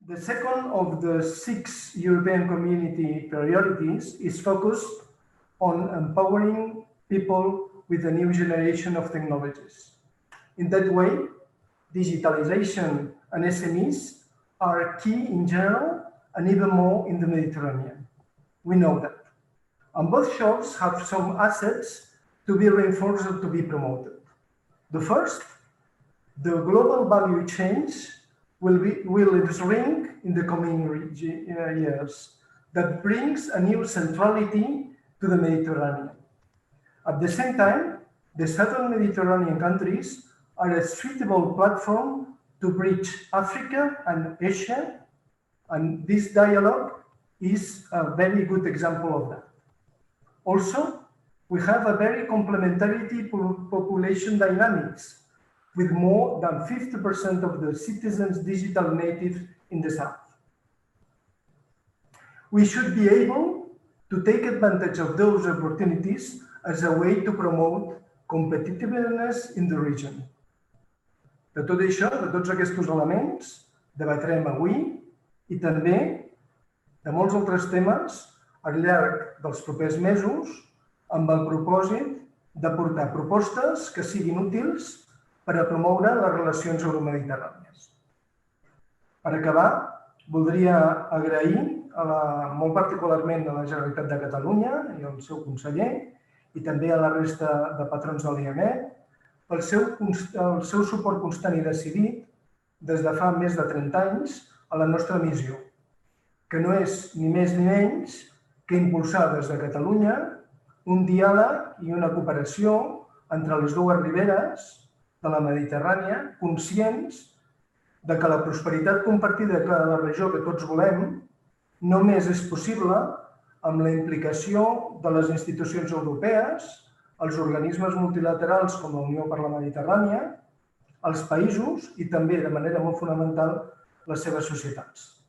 The second of the 6 European Community priorities is focused on empowering people with a new generation of technologies. In that way, digitalization and SMEs are key in general and even more in the Mediterranean. We know that. And both shores have some assets to be reinforced and to be promoted. The first, the global value change will shrink in the coming years. That brings a new centrality to the Mediterranean. At the same time, the southern Mediterranean countries are a suitable platform to bridge Africa and Asia, and this dialogue is a very good example of that. Also, we have a very complementarity population dynamics, with more than 50% of the citizens digital native in the south. We should be able to take advantage of those opportunities as a way to promote competitiveness in the region. De tot això, de tots aquests elements, debatrem avui i també de molts altres temes al llarg dels propers mesos amb el propòsit d'aportar propostes que siguin útils per a promoure les relacions euromediterrànies. Per acabar, voldria agrair molt particularment a la Generalitat de Catalunya i al seu conseller i també a la resta de patrons de l'IEMed pel seu suport constant i decidit des de fa més de 30 anys a la nostra missió, que no és ni més ni menys que impulsar des de Catalunya un diàleg i una cooperació entre les dues riberes de la Mediterrània, conscients de que la prosperitat compartida de la regió que tots volem només és possible amb la implicació de les institucions europees, els organismes multilaterals com la Unió per la Mediterrània, els països i també, de manera molt fonamental, les seves societats.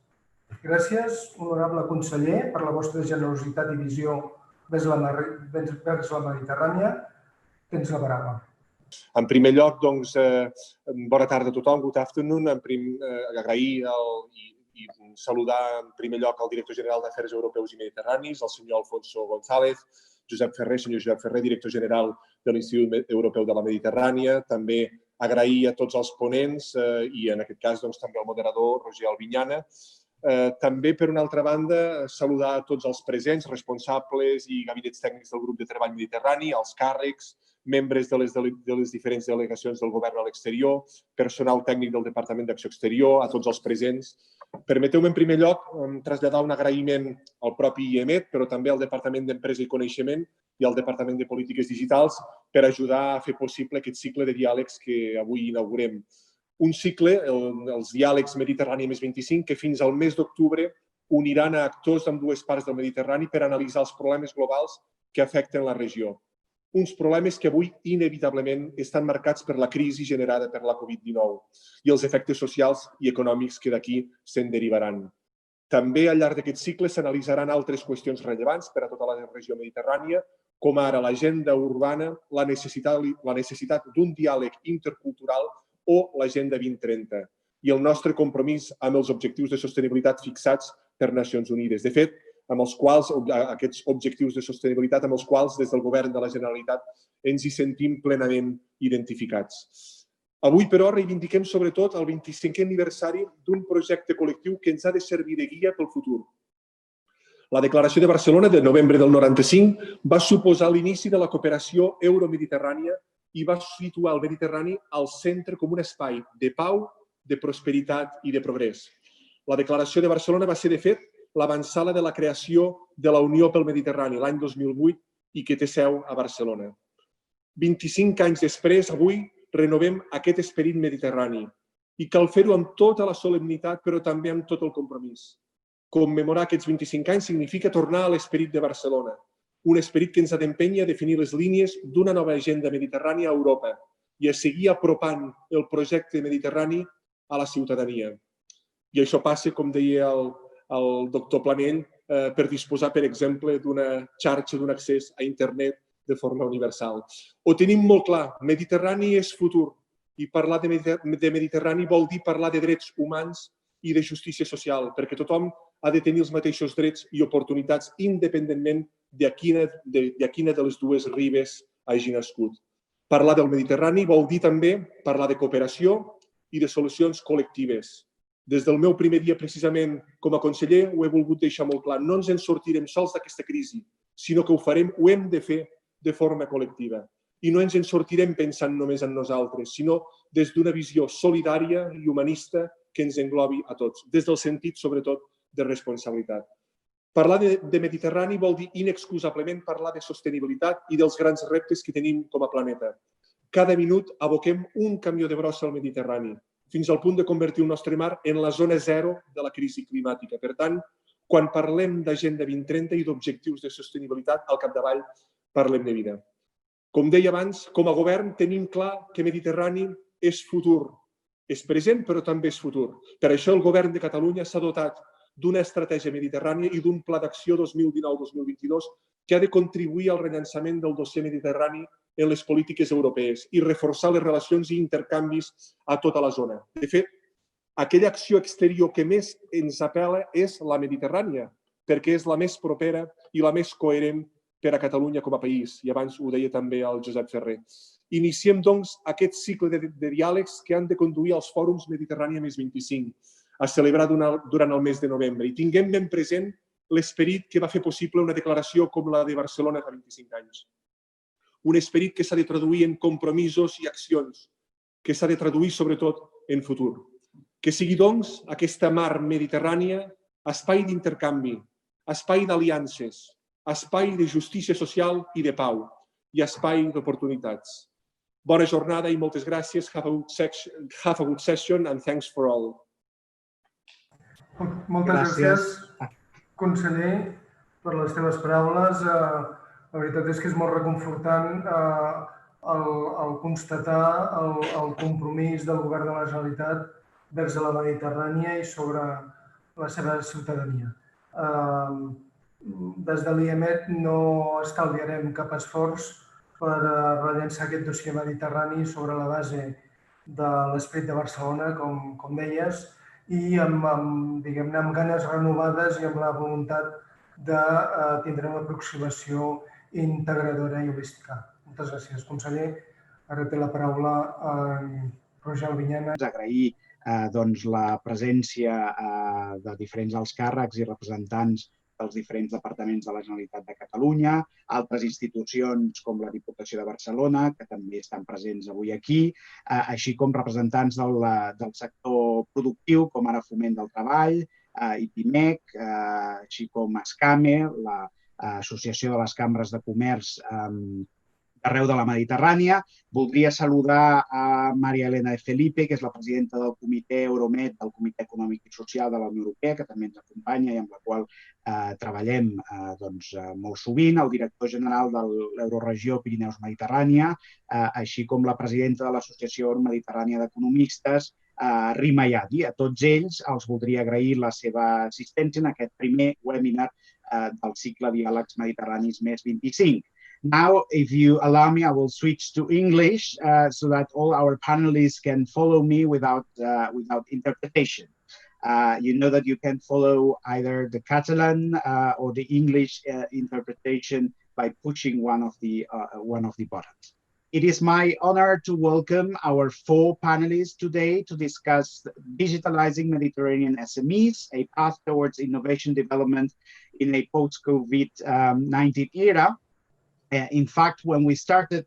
Gràcies, honorable conseller, per la vostra generositat i visió vers la Mediterrània. Tens la paraula. En primer lloc, doncs, bona tarda a tothom, good afternoon. Agrair i saludar en primer lloc al director general d'Afers Europeus i Mediterranis, el senyor Alfonso González, senyor Josep Ferrer, director general de l'Institut Europeu de la Mediterrània. També agrair a tots els ponents i, en aquest cas, també al moderador, Roger Albinyana. També, per una altra banda, saludar a tots els presents, responsables i gabinets tècnics del grup de treball mediterrani, els càrrecs, membres de les diferents delegacions del govern a l'exterior, personal tècnic del Departament d'Acció Exterior, a tots els presents. Permeteu-me, en primer lloc, traslladar un agraïment al propi IEMed, però també al Departament d'Empresa i Coneixement i al Departament de Polítiques Digitals per ajudar a fer possible aquest cicle de diàlegs que avui inaugurem. Un cicle, els Diàlegs Mediterrània més 25, que fins al mes d'octubre uniran a actors d'ambdues parts del Mediterrani per analitzar els problemes globals que afecten la regió. Uns problemes que avui, inevitablement, estan marcats per la crisi generada per la Covid-19 i els efectes socials i econòmics que d'aquí se'n derivaran. També, al llarg d'aquest cicle, s'analitzaran altres qüestions rellevants per a tota la regió mediterrània, com ara l'agenda urbana, la necessitat d'un diàleg intercultural o l'Agenda 2030 i el nostre compromís amb els objectius de sostenibilitat fixats per Nacions Unides. De fet, aquests objectius de sostenibilitat amb els quals des del govern de la Generalitat ens hi sentim plenament identificats. Avui, però, reivindiquem sobretot el 25è aniversari d'un projecte col·lectiu que ens ha de servir de guia pel futur. La Declaració de Barcelona de novembre del 95 va suposar l'inici de la cooperació euromediterrània i va situar el Mediterrani al centre com un espai de pau, de prosperitat i de progrés. La Declaració de Barcelona va ser, de fet, l'avantsala de la creació de la Unió pel Mediterrani l'any 2008 i que té seu a Barcelona. 25 anys després, avui, renovem aquest esperit mediterrani i cal fer-ho amb tota la solemnitat, però també amb tot el compromís. Commemorar aquests 25 anys significa tornar a l'esperit de Barcelona, un esperit que ens ha d'empènyer a definir les línies d'una nova agenda mediterrània a Europa i a seguir apropant el projecte mediterrani a la ciutadania. I això passa, com deia el doctor Planell, per disposar, per exemple, d'una xarxa, d'un accés a internet de forma universal. Ho tenim molt clar, Mediterrani és futur i parlar de Mediterrani vol dir parlar de drets humans i de justícia social, perquè tothom ha de tenir els mateixos drets i oportunitats independentment de quina de les dues ribes hagi nascut. Parlar del Mediterrani vol dir també parlar de cooperació i de solucions col·lectives. Des del meu primer dia, precisament, com a conseller, ho he volgut deixar molt clar. No ens en sortirem sols d'aquesta crisi, sinó que ho hem de fer de forma col·lectiva. I no ens en sortirem pensant només en nosaltres, sinó des d'una visió solidària i humanista que ens englobi a tots, des del sentit, sobretot, de responsabilitat. Parlar de Mediterrani vol dir inexcusablement parlar de sostenibilitat i dels grans reptes que tenim com a planeta. Cada minut aboquem un camió de brossa al Mediterrani, fins al punt de convertir el nostre mar en la zona zero de la crisi climàtica. Per tant, quan parlem d'Agenda 2030 i d'objectius de sostenibilitat, al capdavall parlem de vida. Com deia abans, com a govern tenim clar que Mediterrani és futur. És present, però també és futur. Per això el govern de Catalunya s'ha dotat d'una estratègia mediterrània i d'un pla d'acció 2019-2022 que ha de contribuir al rellançament del dossier mediterrani en les polítiques europees i reforçar les relacions i intercanvis a tota la zona. De fet, aquella acció exterior que més ens apela és la mediterrània, perquè és la més propera i la més coherent per a Catalunya com a país, i abans ho deia també el Josep Ferrer. Iniciem, doncs, aquest cicle de diàlegs que han de conduir als fòrums Mediterrània més 25, a celebrar durant el mes de novembre, i tinguem ben present l'esperit que va fer possible una declaració com la de Barcelona fa 25 anys. Un esperit que s'ha de traduir en compromisos i accions, que s'ha de traduir, sobretot, en futur. Que sigui, doncs, aquesta mar mediterrània espai d'intercanvi, espai d'aliances, espai de justícia social i de pau, i espai d'oportunitats. Bona jornada i moltes gràcies. Have a good session and thanks for all. Moltes gràcies, conseller, per les teves paraules. La veritat és que és molt reconfortant el constatar el compromís del govern de la Generalitat vers la Mediterrània i sobre la seva ciutadania. Des de l'IEMed no estalviarem cap esforç per rellançar aquest dossier mediterrani sobre la base de l'esperit de Barcelona, com deies, i amb ganes renovades i amb la voluntat de tindre una aproximació integradora i holística. Moltes gràcies, conseller. Ara té la paraula en Roger Albinyana. Agrair la presència de diferents alts càrrecs i representants dels diferents departaments de la Generalitat de Catalunya, altres institucions com la Diputació de Barcelona, que també estan presents avui aquí, així com representants del sector productiu, com ara Foment del Treball, IEMed, així com SCAME, l'Associació de les Cambres de Comerç arreu de la Mediterrània. Voldria saludar a Maria Elena de Felipe, que és la presidenta del comitè Euromed, del Comitè Econòmic i Social de la Unió Europea, que també ens acompanya i amb la qual treballem molt sovint, el director general de l'Euroregió Pirineus-Mediterrània, així com la presidenta de l'Associació Euromediterrània d'Economistes, Rima Yadi. A tots ells els voldria agrair la seva assistència en aquest primer webinar del cicle Diàlegs Mediterranis més 25. Now, if you allow me, I will switch to English so that all our panelists can follow me without interpretation. You know that you can follow either the Catalan or the English interpretation by pushing one of the buttons. It is my honor to welcome our 4 panelists today to discuss digitalizing Mediterranean SMEs, a path towards innovation development in a post-COVID-19 era. In fact, when we started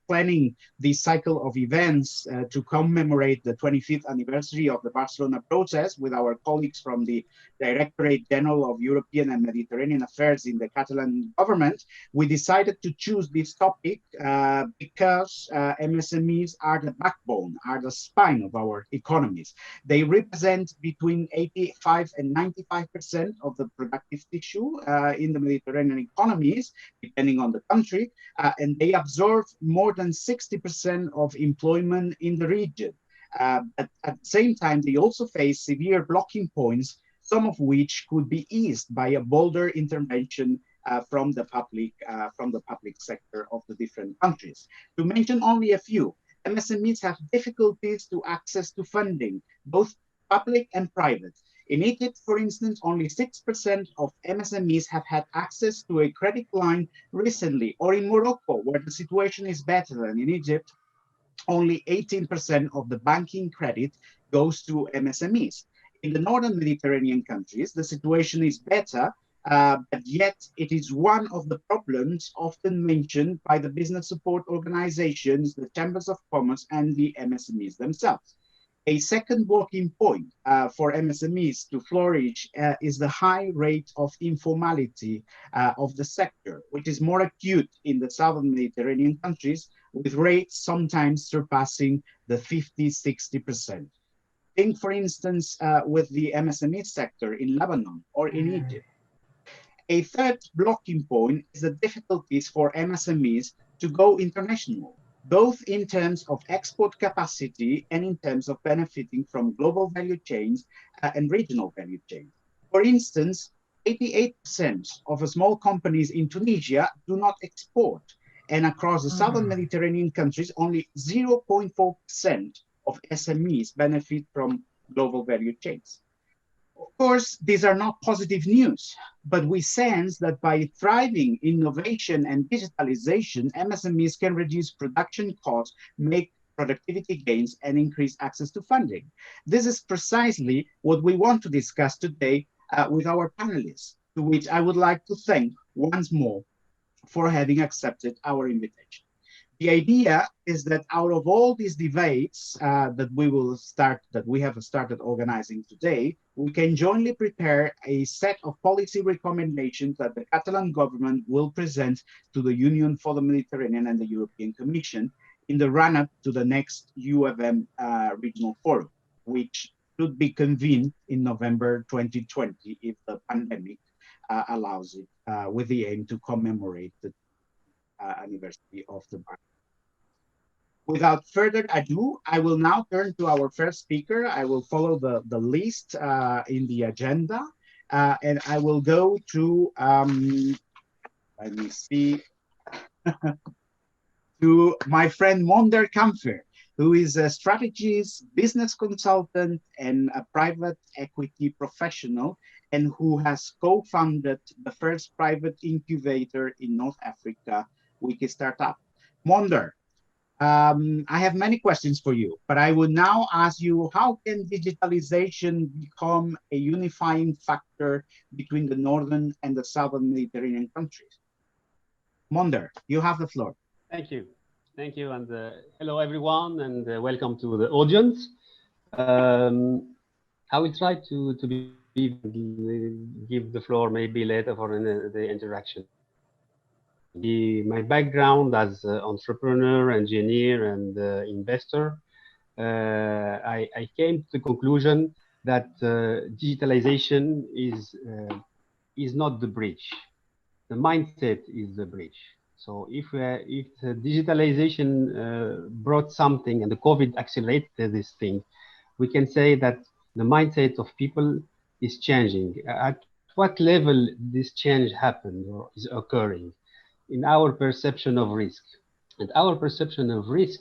planning this cycle of events to commemorate the 25th anniversary of the Barcelona process with our colleagues from the Directorate General of European and Mediterranean Affairs in the Catalan government, we decided to choose this topic because MSMEs are the backbone, are the spine of our economies. They represent between 85 and 95% of the productive tissue in the Mediterranean economies, depending on the country, and they absorb more than 60% of employment in the region. But at the same time, they also face severe blocking points, some of which could be eased by a bolder intervention from the public sector of the different countries. To mention only a few, MSMEs have difficulties to access to funding, both public and private. In Egypt, for instance, only 6% of MSMEs have had access to a credit line recently, or in Morocco, where the situation is better than in Egypt, only 18% of the banking credit goes to MSMEs. In the northern Mediterranean countries, the situation is better, but yet it is one of the problems often mentioned by the business support organizations, the chambers of commerce, and the MSMEs themselves. A second working point for MSMEs to flourish is the high rate of informality of the sector, which is more acute in the southern Mediterranean countries, with rates sometimes surpassing the 50–60%. Think, for instance, with the MSME sector in Lebanon or in Egypt. A third blocking point is the difficulties for MSMEs to go international, both in terms of export capacity and in terms of benefiting from global value chains and regional value chains. For instance, 88% of small companies in Tunisia do not export, and across the southern Mediterranean countries, only 0.4% of SMEs benefit from global value chains. Of course, these are not positive news, but we sense that by thriving innovation and digitalization, MSMEs can reduce production costs, make productivity gains, and increase access to funding. This is precisely what we want to discuss today with our panelists, to which I would like to thank once more for having accepted our invitation. The idea is that out of all these debates that we have started organizing today, we can jointly prepare a set of policy recommendations that the Catalan government will present to the Union for the Mediterranean and the European Commission in the run-up to the next UFM regional forum, which should be convened in November 2020 if the pandemic allows it, with the aim to commemorate the anniversary of the Barcelona. Without further ado, I will now turn to our first speaker. I will follow the list in the agenda, and I will go to, let me see, to my friend Monder Kamfer, who is a strategist, business consultant, and a private equity professional, and who has co-founded the first private incubator in North Africa, Wiki Startup. Monder, I have many questions for you, but I would now ask you, how can digitalization become a unifying factor between the northern and the southern Mediterranean countries? Monder, you have the floor. Thank you. Thank you. And hello, everyone, and welcome to the audience. I will try to give the floor maybe later for the interaction. My background as entrepreneur, engineer, and investor, I came to the conclusion that digitalization is not the bridge. The mindset is the bridge. So if digitalization brought something and the COVID accelerated this thing, we can say that the mindset of people is changing. At what level this change happened or is occurring? In our perception of risk. And our perception of risk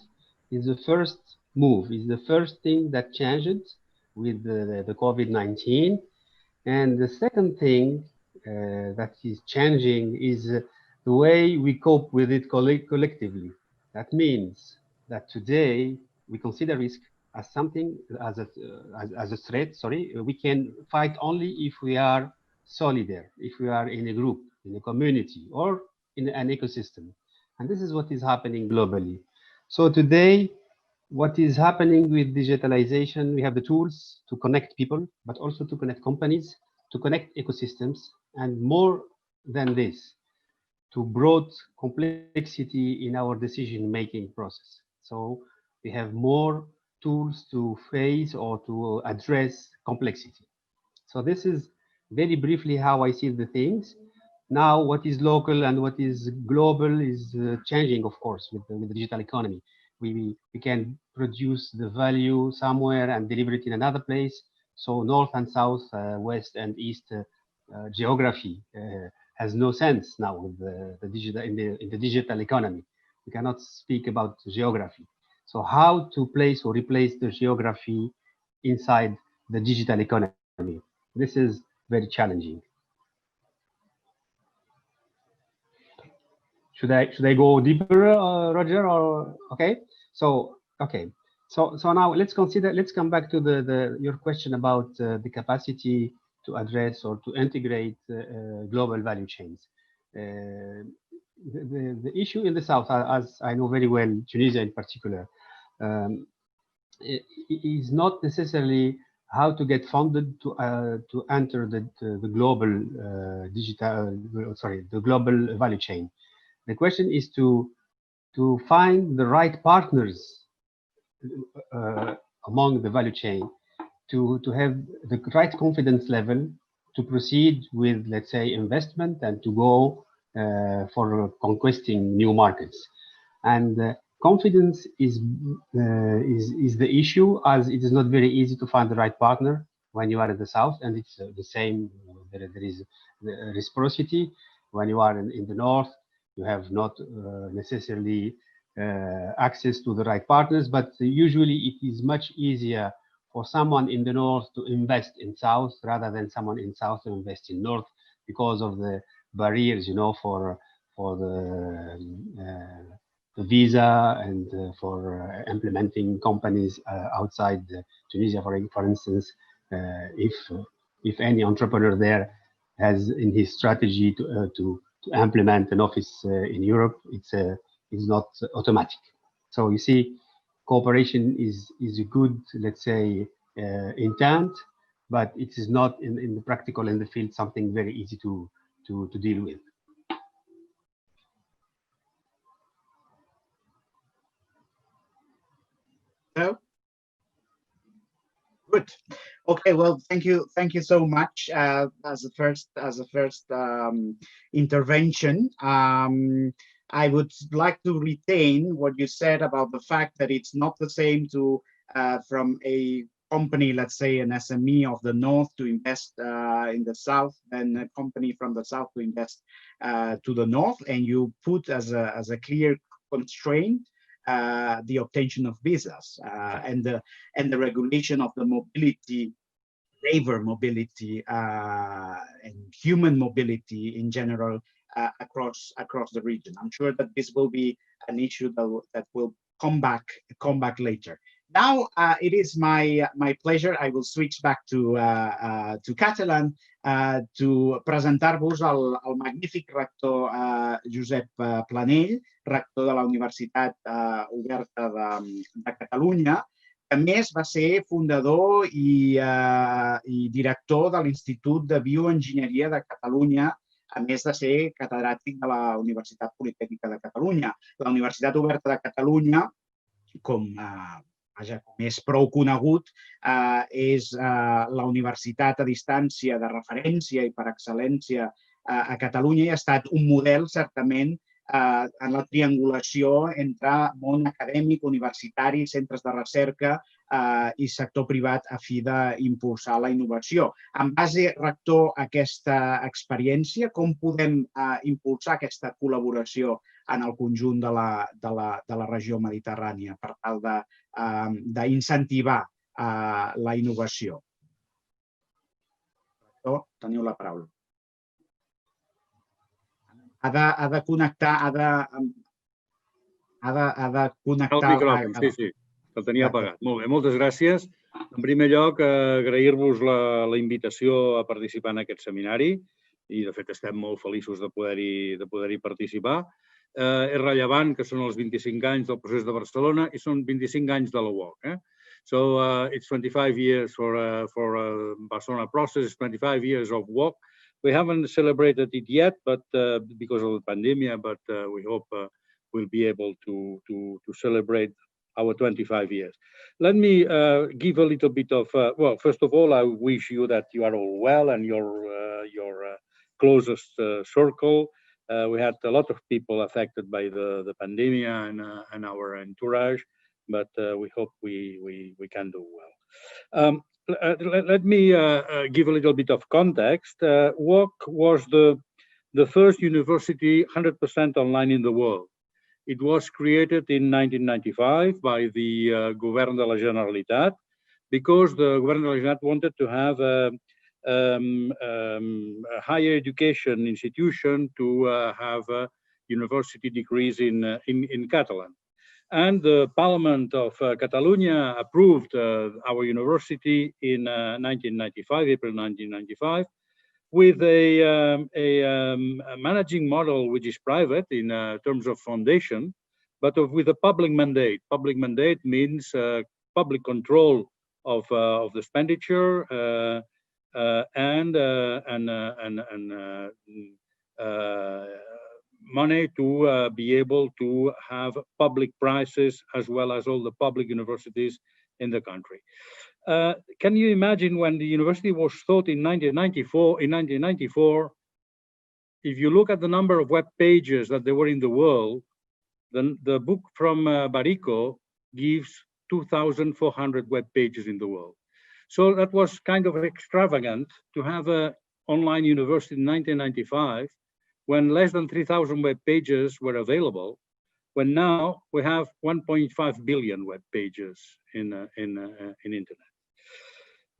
is the first move, is the first thing that changed with the COVID-19. And the second thing that is changing is the way we cope with it collectively. That means that today we consider risk as something, as a threat, we can fight only if we are solidary, if we are in a group, in a community, or in an ecosystem. And this is what is happening globally. So today, what is happening with digitalization, we have the tools to connect people, but also to connect companies, to connect ecosystems, and more than this, to broad complexity in our decision-making process. So we have more tools to face or to address complexity. So this is very briefly how I see the things. Now, what is local and what is global is changing, of course, with the digital economy. We can produce the value somewhere and deliver it in another place. So north and south, west and east geography has no sense now with the digital in the digital economy. We cannot speak about geography. So how to place or replace the geography inside the digital economy. This is very challenging. Should I go deeper, Roger? Or okay? So now let's come back to your question about the capacity to address or to integrate global value chains. The issue in the south, as I know very well, Tunisia in particular, is not necessarily how to get funded to enter the global the global value chain. The question is to find the right partners among the value chain to have the right confidence level to proceed with, let's say, investment and to go for conquesting new markets. And confidence is the issue, as it is not very easy to find the right partner when you are in the south, and it's the same. There is the reciprocity when you are in the north. You have not necessarily access to the right partners, but usually it is much easier for someone in the north to invest in south rather than someone in south to invest in north, because of the barriers, for the visa and for implementing companies outside Tunisia, for instance. If any entrepreneur there has in his strategy to implement an office in Europe, it's not automatic. So you see, cooperation is a good, let's say, intent, but it is not in the practical, in the field, something very easy to deal with. So, good. Okay. Well, thank you so much. As a first intervention, I would like to retain what you said about the fact that it's not the same to from a company, let's say an SME of the north, to invest in the south, than a company from the south to invest to the north. And you put as a clear constraint the obtention of visas and the regulation of the mobility, labor mobility, and human mobility in general across the region. I'm sure that this will be an issue that will come back later. Now it is my pleasure. I will switch back to Catalan to presentar-vos el magnífic rector Josep Planell, rector de la Universitat Oberta de Catalunya. A més, va ser fundador i director de l'Institut de Bioenginyeria de Catalunya, a més de ser catedràtic de la Universitat Politècnica de Catalunya. La Universitat Oberta de Catalunya, com és prou conegut, és la universitat a distància de referència i per excel·lència a Catalunya i ha estat un model, certament, en la triangulació entre món acadèmic, universitari, centres de recerca i sector privat a fi d'impulsar la innovació. En base, rector, a aquesta experiència, com podem impulsar aquesta col·laboració en el conjunt de la regió mediterrània per tal d'incentivar la innovació? Rector, teniu la paraula. Ha de connectar... El micròfon, sí, el tenia apagat. Molt bé, moltes gràcies. En primer lloc, agrair-vos la invitació a participar en aquest seminari i, de fet, estem molt feliços de poder-hi participar. És rellevant que són els 25 anys del Procés de Barcelona i són 25 anys de la UOC. So it's 25 years for Barcelona process, it's 25 years of UOC. We haven't celebrated it yet, but because of the pandemic, but we hope we'll be able to celebrate our 25 years. Let me give a little bit of, well, first of all, I wish you that you are all well and your closest circle. We had a lot of people affected by the pandemic and our entourage, but we hope we can do well. Let me give a little bit of context. UOC was the first university 100% online in the world. It was created in 1995 by the Govern de la Generalitat because the government of the Generalitat wanted to have a higher education institution to have university degrees in Catalan. And the Parliament of Catalonia approved our university in 1995, April 1995, with a managing model which is private in terms of foundation, but with a public mandate. Public mandate means public control of the expenditure and money to be able to have public prices as well as all the public universities in the country. Can you imagine when the university was thought in 1994, if you look at the number of web pages that there were in the world, then the book from Barico gives 2,400 web pages in the world. So that was kind of extravagant to have an online university in 1995 when less than 3,000 web pages were available, when now we have 1.5 billion web pages in internet.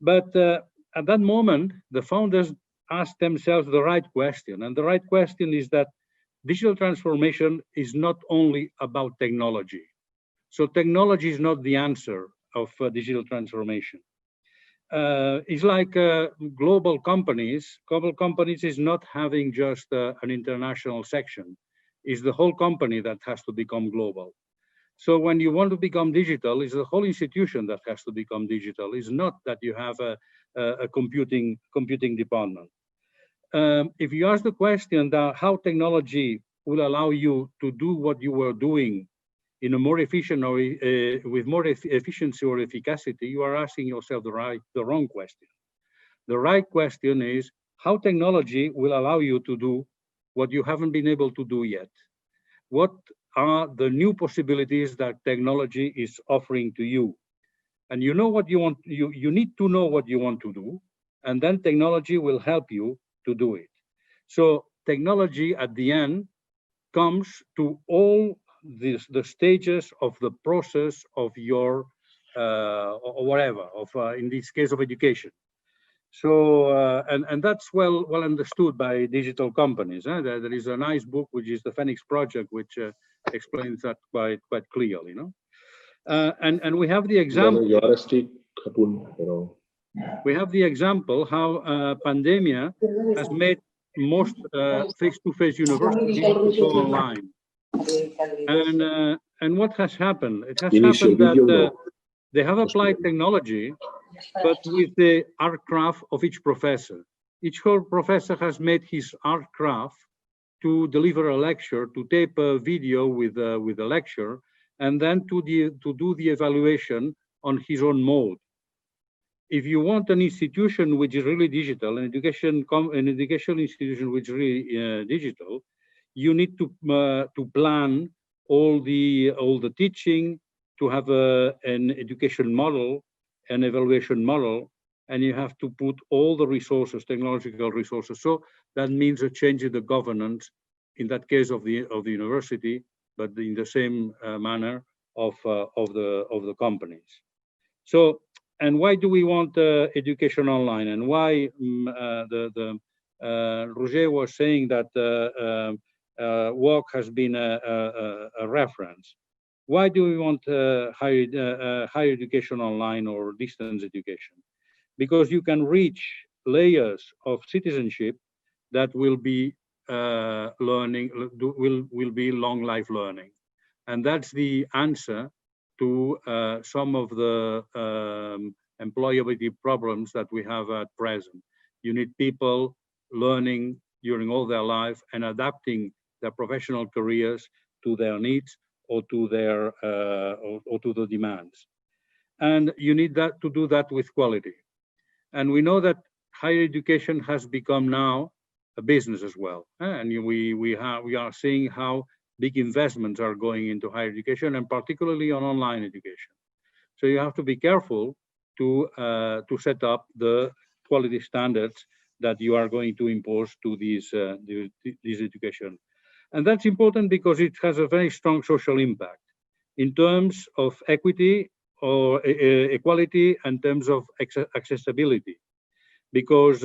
But at that moment, the founders asked themselves the right question. And the right question is that digital transformation is not only about technology. So technology is not the answer of digital transformation. It's like global companies. Global companies is not having just an international section. It's the whole company that has to become global. So when you want to become digital, it's the whole institution that has to become digital. It's not that you have a computing department. If you ask the question that how technology will allow you to do what you were doing in a more efficient or with more efficiency or efficacy, you are asking yourself the wrong question. The right question is how technology will allow you to do what you haven't been able to do yet. What are the new possibilities that technology is offering to you? And you know what you want, you need to know what you want to do, and then technology will help you to do it. So technology at the end comes to all the stages of the process of your or whatever, of in this case of education. So and that's well understood by digital companies. There is a nice book which is the Phoenix Project, which explains that quite clearly. And we have the example. We have the example how pandemia has made most face-to-face universities go online. And what has happened? It has happened that they have applied technology, but with the art craft of each professor. Each whole professor has made his art craft to deliver a lecture, to tape a video with a lecture, and then to do the evaluation on his own mode. If you want an institution which is really digital, an educational institution which is really digital, you need to plan all the teaching, to have an education model, an evaluation model, and you have to put all the resources, technological resources. So that means a change in the governance, in that case of the university, but in the same manner of the companies. So, and why do we want education online? And why Roger was saying that work has been a reference. Why do we want higher education online or distance education? Because you can reach layers of citizenship that will be learning, will be long life learning. And that's the answer to some of the employability problems that we have at present. You need people learning during all their life and adapting their professional careers to their needs or to their or to the demands. And you need that to do that with quality. And we know that higher education has become now a business as well. And we are seeing how big investments are going into higher education, and particularly on online education. So you have to be careful to set up the quality standards that you are going to impose to these education. And that's important because it has a very strong social impact in terms of equity, or equality in terms of accessibility, because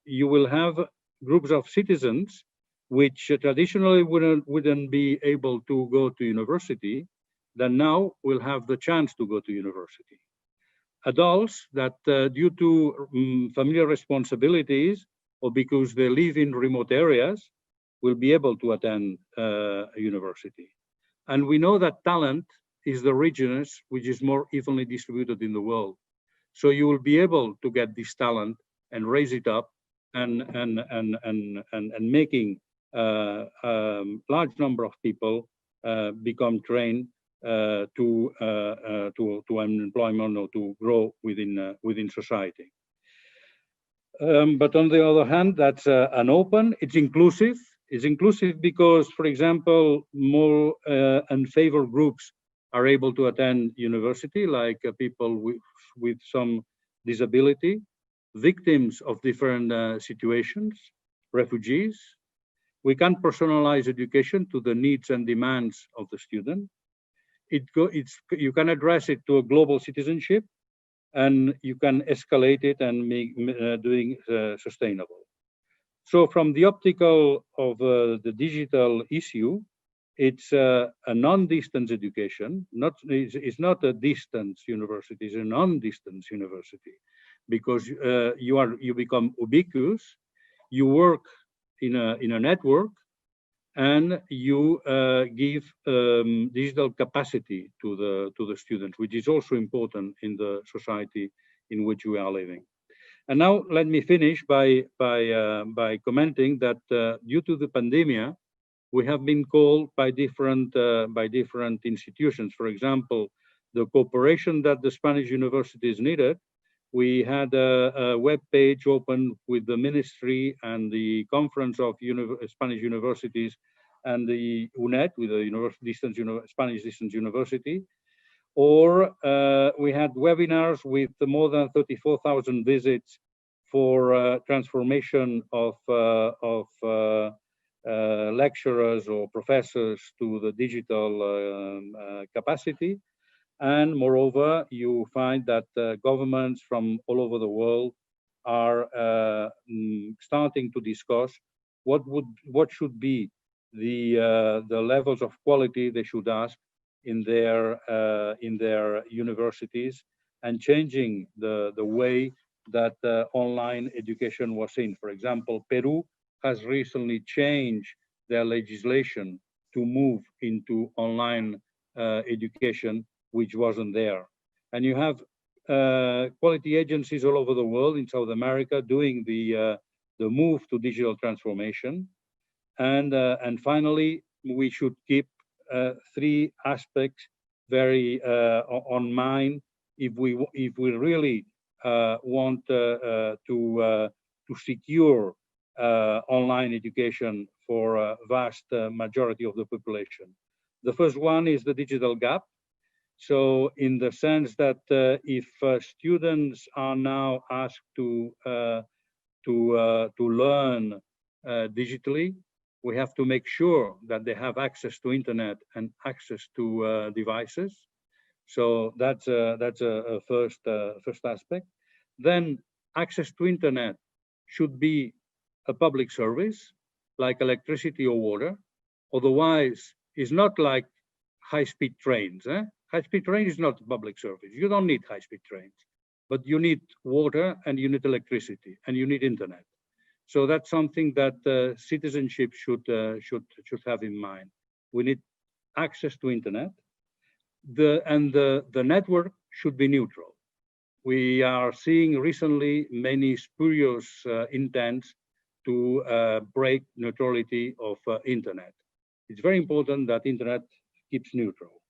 you will have groups of citizens which traditionally wouldn't be able to go to university, that now will have the chance to go to university. Adults that due to familiar responsibilities or because they live in remote areas will be able to attend a university. And we know that talent is the richness which is more evenly distributed in the world. So you will be able to get this talent and raise it up and making large number of people become trained to employment or to grow within society. But on the other hand, that's an open, it's inclusive. It's inclusive because, for example, more unfavored groups are able to attend university, like people with some disability, victims of different situations, refugees. We can personalize education to the needs and demands of the student. You can address it to a global citizenship, and you can escalate it and make doing sustainable. So from the optical of the digital issue, it's a non-distance education. It's not a distance university, it's a non-distance university, because you become ubiquitous, you work in a network, and you give digital capacity to the students, which is also important in the society in which we are living. And now let me finish by commenting that due to the pandemic, we have been called by different institutions. For example, the cooperation that the Spanish universities needed. We had a web page open with the ministry and the Conference of Spanish Universities and the UNED, with the Spanish Distance University. Or we had webinars with more than 34,000 visits for transformation of lecturers or professors to the digital capacity. And moreover, you find that governments from all over the world are starting to discuss what should be the levels of quality they should ask in their universities, and changing the way that online education was seen. For example, Peru has recently changed their legislation to move into online education, which wasn't there. And you have quality agencies all over the world, in South America, doing the move to digital transformation. And finally, we should keep three aspects very on mind if we really want to secure online education for a vast majority of the population. The first one is the digital gap. So in the sense that if students are now asked to learn digitally, we have to make sure that they have access to internet and access to devices. So that's a first aspect. Then access to internet should be a public service, like electricity or water. Otherwise, it's not like high-speed trains. High-speed train is not a public service. You don't need high-speed trains, but you need water and you need electricity and you need internet. So that's something that citizenship should have in mind. We need access to internet, the network should be neutral. We are seeing recently many spurious intents to break neutrality of internet. It's very important that internet keeps neutral.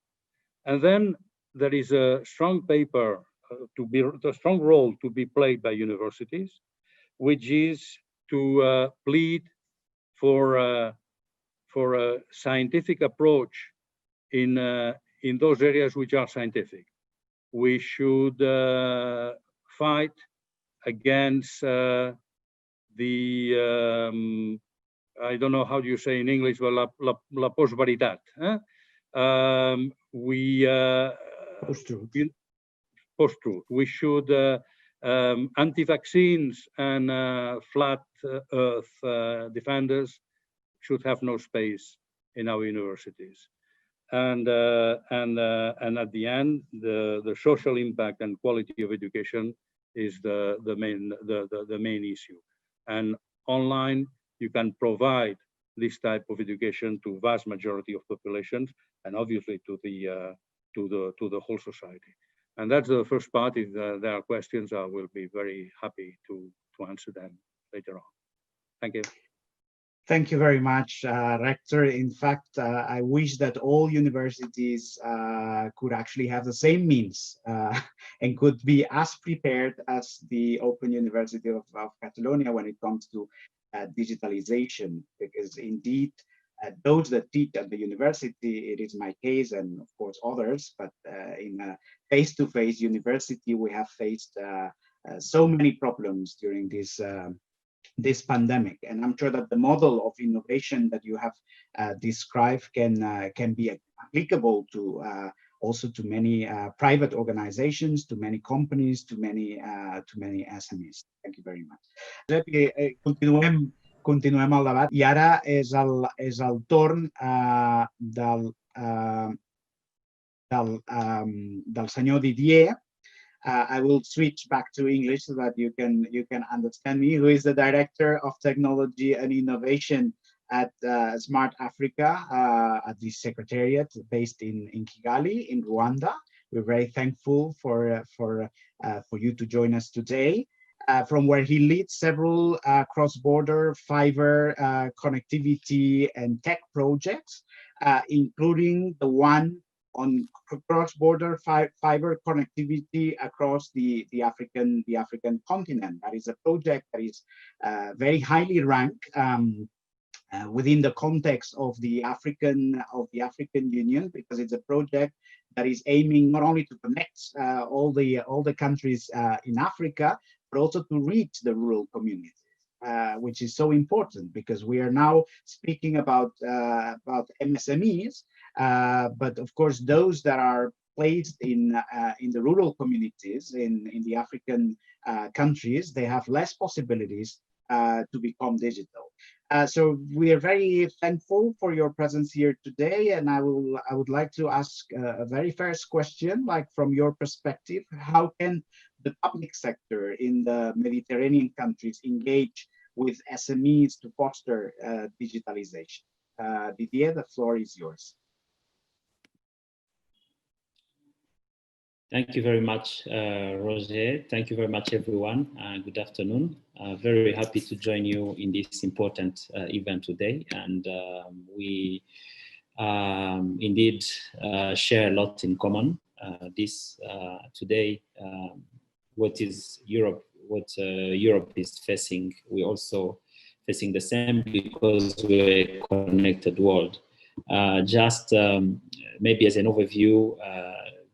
And then there is a strong strong role to be played by universities, which is to plead for a scientific approach in those areas which are scientific. We should fight against I don't know how do you say in English, but la postveritat. post-truth. We should, anti-vaccines and flat earth defenders should have no space in our universities. And at the end, the social impact and quality of education is the main issue. And online, you can provide this type of education to vast majority of populations, and obviously to the whole society. And that's the first part. If there are questions, I will be very happy to answer them later on. Thank you. Thank you very much, Rector. In fact, I wish that all universities could actually have the same means and could be as prepared as the Open University of Catalonia when it comes to digitalization, because indeed, those that teach at the university, it is my case and of course others, but in a face-to-face university, we have faced so many problems during this pandemic, and I'm sure that the model of innovation that you have described can be applicable to also to many private organizations, to many companies, to many SMEs. Thank you very much. Continuem el debat i ara és el torn del senyor Didier. I will switch back to English so that you can understand me, who is the Director of Technology and Innovation at Smart Africa at the Secretariat based in Kigali, in Rwanda. We're very thankful for you to join us today, from where he leads several cross-border fiber connectivity and tech projects, including the one on cross-border fiber connectivity across the African continent. That is a project that is very highly ranked within the context of the African Union, because it's a project that is aiming not only to connect all the countries in Africa, but also to reach the rural communities. Which is so important because we are now speaking about MSMEs, but of course those that are placed in the rural communities in the African countries, they have less possibilities to become digital. So we are very thankful for your presence here today, and I would like to ask a very first question, like from your perspective, how can the public sector in the Mediterranean countries engage with SMEs to foster digitalization? Didier, the floor is yours. Thank you very much, Roger. Thank you very much, everyone. Good afternoon. Very happy to join you in this important event today. And we indeed share a lot in common. Today, what Europe is facing, we're also facing the same because we're a connected world. Just maybe as an overview,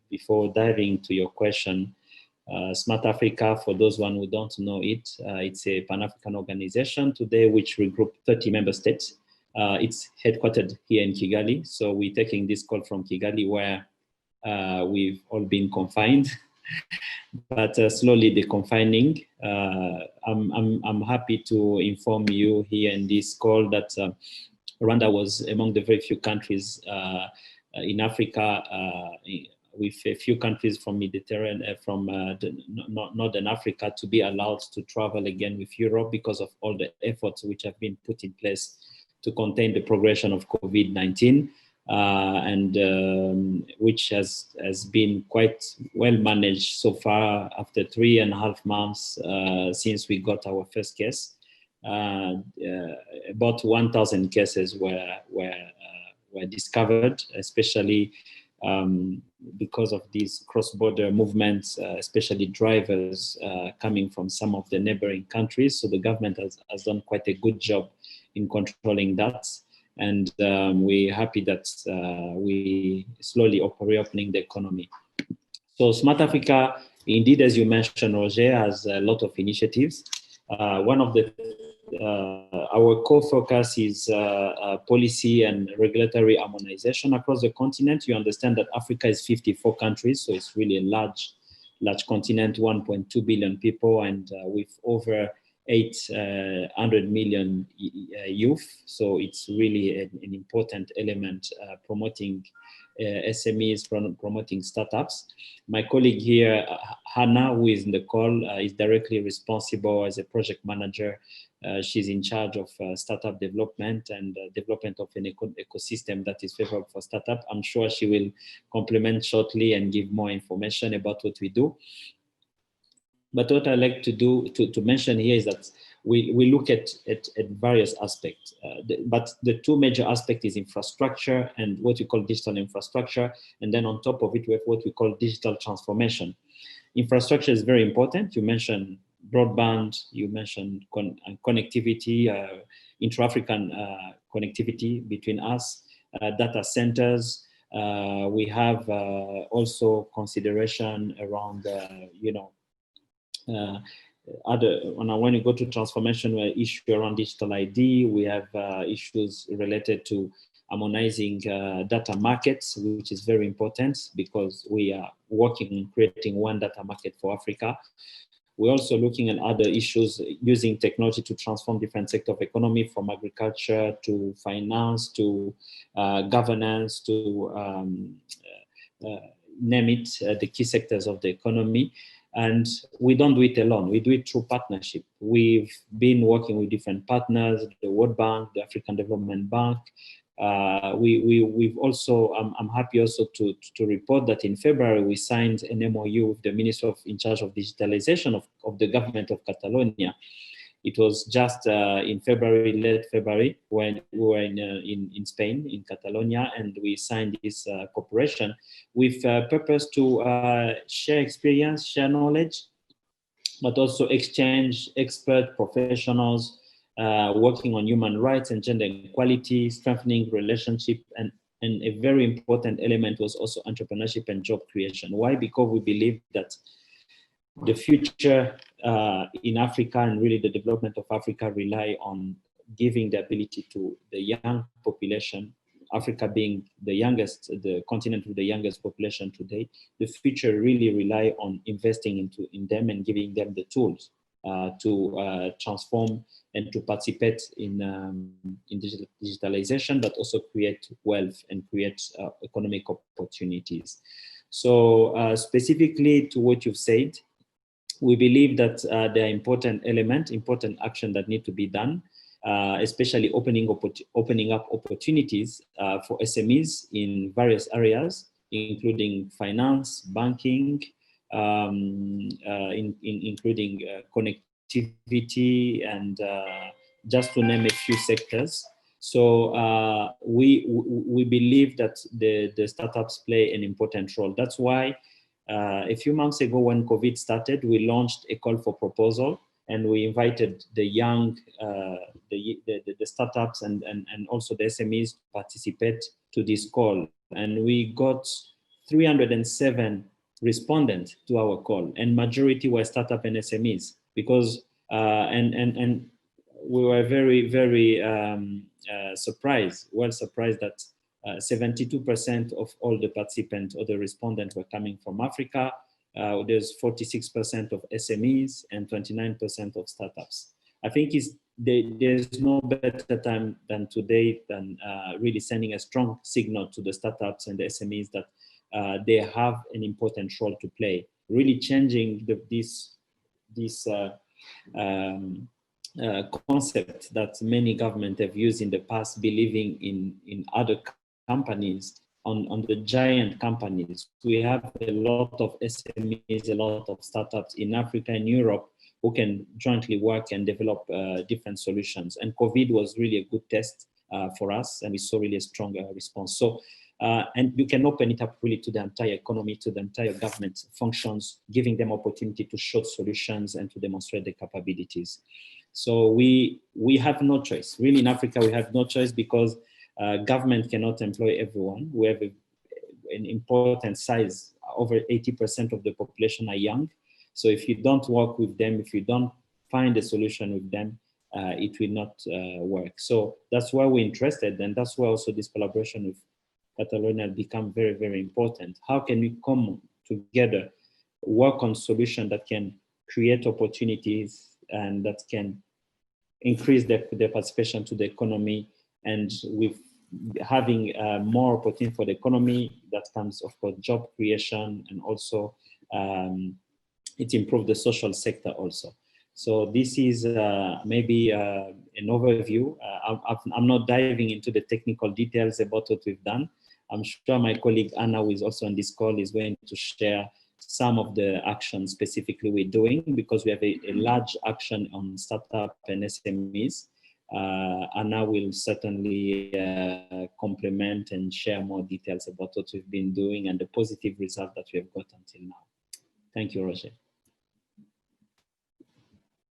before diving to your question, Smart Africa, for those one who don't know it, it's a Pan-African organization today which regroup 30 member states. It's headquartered here in Kigali. So we're taking this call from Kigali where we've all been confined, but slowly deconfining. I'm happy to inform you here in this call that Rwanda was among the very few countries in Africa, with a few countries from Mediterranean, from Northern Africa, to be allowed to travel again with Europe because of all the efforts which have been put in place to contain the progression of COVID-19, and which has been quite well managed so far after 3.5 months since we got our first case. About 1,000 cases were discovered, especially because of these cross-border movements, especially drivers coming from some of the neighboring countries. So the government has done quite a good job in controlling that. And we're happy that we slowly reopening the economy. So Smart Africa, indeed, as you mentioned, Roger, has a lot of initiatives. One of our core focus is policy and regulatory harmonization across the continent. You understand that Africa is 54 countries, so it's really a large large continent, 1.2 billion people, and with over 800 million youth. So it's really an important element promoting SMEs, promoting startups. My colleague here, Hannah, who is in the call, is directly responsible as a project manager. She's in charge of startup development and development of an ecosystem that is favorable for startup. I'm sure she will complement shortly and give more information about what we do. But what I like to mention here is that we look at various aspects. But the two major aspects is infrastructure and what we call digital infrastructure. And then on top of it, we have what we call digital transformation. Infrastructure is very important. You mentioned broadband, you mentioned connectivity, intra-African connectivity between us, data centers. We have also consideration around, when you go to transformation, we have issue around digital ID. We have issues related to harmonizing data markets, which is very important because we are working on creating one data market for Africa. We're also looking at other issues using technology to transform different sectors of economy, from agriculture to finance to governance to name it, the key sectors of the economy. And we don't do it alone. We do it through partnership. We've been working with different partners, the World Bank, the African Development Bank. We've also, I'm happy also to report that in February, we signed an MOU with the Minister in charge of digitalization of the government of Catalonia. It was just in February, late February, when we were in Spain, in Catalonia, and we signed this cooperation with purpose to share experience, share knowledge, but also exchange expert professionals working on human rights and gender equality, strengthening relationship, and a very important element was also entrepreneurship and job creation. Why? Because we believe that the future in Africa and really the development of Africa rely on giving the ability to the young population, Africa being the continent with the youngest population today. The future really rely on investing in them and giving them the tools to transform and to participate in digitalization, but also create wealth and create economic opportunities. So specifically to what you've said, we believe that there are important elements, important action that need to be done, especially opening up opportunities for SMEs in various areas, including finance, banking, including connectivity, and just to name a few sectors. So we believe that the startups play an important role. That's why a few months ago, when COVID started, we launched a call for proposal, and we invited the young, the startups and also the SMEs to participate to this call. And we got 307 respondents to our call, and majority were startup and SMEs, because and we were very, very surprised that 72% of all the participants or the respondents were coming from Africa. There's 46% of SMEs and 29% of startups. I think there's no better time than today than really sending a strong signal to the startups and the SMEs that they have an important role to play, really changing this concept that many governments have used in the past, believing in other companies, on the giant companies. We have a lot of SMEs, a lot of startups in Africa and Europe who can jointly work and develop different solutions. And COVID was really a good test for us, and we saw really a strong response. So, and you can open it up really to the entire economy, to the entire government functions, giving them opportunity to show solutions and to demonstrate their capabilities. So we have no choice. Really, in Africa, we have no choice, because government cannot employ everyone. We have an important size. Over 80% of the population are young. So if you don't work with them, if you don't find a solution with them, it will not work. So that's why we're interested, and that's why also this collaboration with Catalonia become very, very important. How can we come together work on solutions that can create opportunities and that can increase their participation to the economy. And with having more opportunity for the economy, that comes, of course, job creation, and also it improves the social sector also. So this is maybe an overview. I'm not diving into the technical details about what we've done. I'm sure my colleague Anna, who is also on this call, is going to share some of the actions specifically we're doing, because we have a large action on startup and SMEs. Anna will certainly complement and share more details about what we've been doing and the positive result that we have got until now. Thank you, Roger.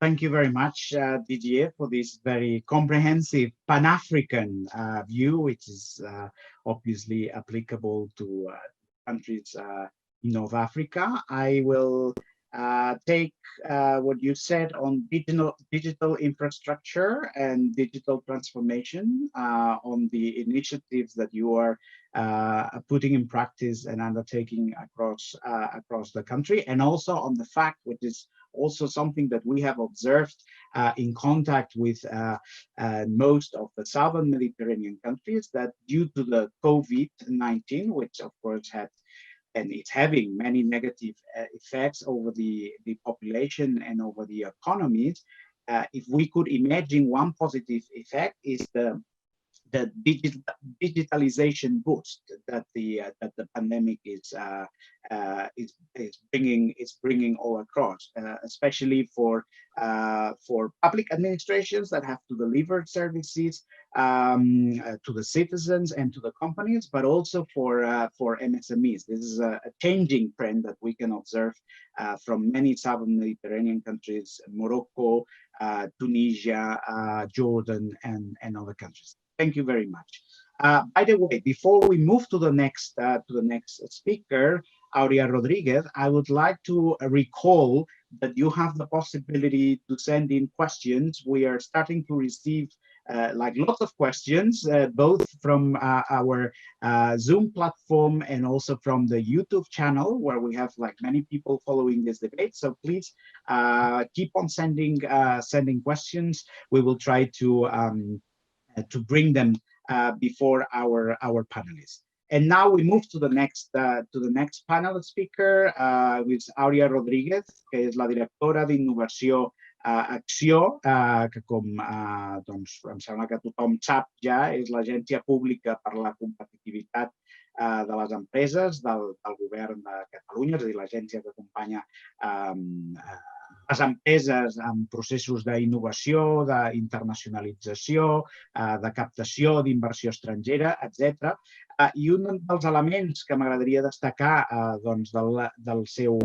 Thank you very much, Didier, for this very comprehensive Pan-African view, which is obviously applicable to countries in North Africa. I will take what you said on digital infrastructure and digital transformation, on the initiatives that you are putting in practice and undertaking across the country, and also on the fact, which is also something that we have observed in contact with most of the southern Mediterranean countries, that due to the COVID-19, which of course had and it's having many negative effects over the population and over the economies, if we could imagine one positive effect is the digitalization boost that the pandemic is bringing all across, especially for public administrations that have to deliver services to the citizens and to the companies, but also for MSMEs. This is a changing trend that we can observe from many southern Mediterranean countries, Morocco, Tunisia, Jordan, and other countries. Thank you very much. By the way, before we move to the next speaker, Aurea Rodriguez, I would like to recall that you have the possibility to send in questions. We are starting to receive like lots of questions, both from our Zoom platform and also from the YouTube channel, where we have like many people following this debate. So please keep on sending questions. We will try to bring them before our panelists. And now we move to the next panel speaker, with Aurea Rodriguez, que és la directora d'Innovació Acció, que com doncs, em sembla que tothom sap ja, és l'Agència Pública per la Competitivitat de les Empreses del Govern de Catalunya, és a dir, l'agència que acompanya les empreses en processos d'innovació, d'internacionalització, de captació d'inversió estrangera, etc. I un dels elements que m'agradaria destacar doncs, del seu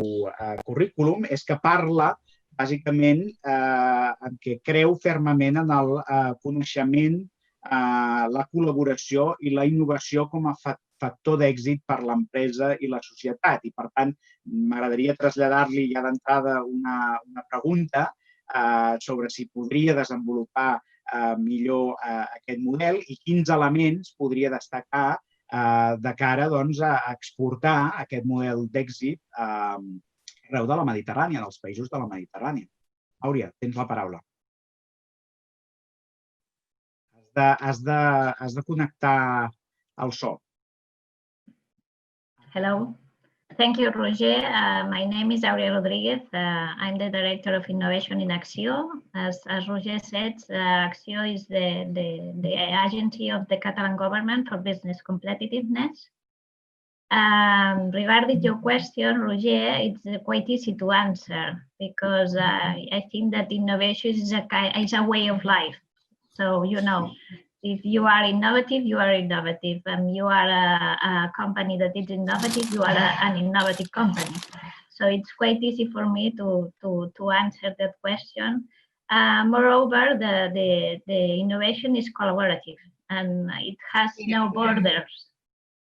currículum és que parla, bàsicament, en què creu fermament en el coneixement, la col·laboració i la innovació com a factor d'èxit per l'empresa i la societat. I, per tant, m'agradaria traslladar-li ja d'entrada una pregunta sobre si podria desenvolupar millor aquest model i quins elements podria destacar de cara doncs, a exportar aquest model d'èxit arreu de la Mediterrània, dels països de la Mediterrània. Aurea, tens la paraula. Has de connectar el so. Hello. Thank you, Roger. My name is Aurea Rodriguez. I'm the Director of Innovation in Acció. As Roger said, Acció is the agency of the Catalan government for business competitiveness. Regarding your question, Roger, it's quite easy to answer because I think that innovation is a way of life. So, you know, if you are innovative, you are innovative. And you are a company that is innovative, you are an innovative company. So it's quite easy for me to answer that question. Moreover, the innovation is collaborative and it has no borders.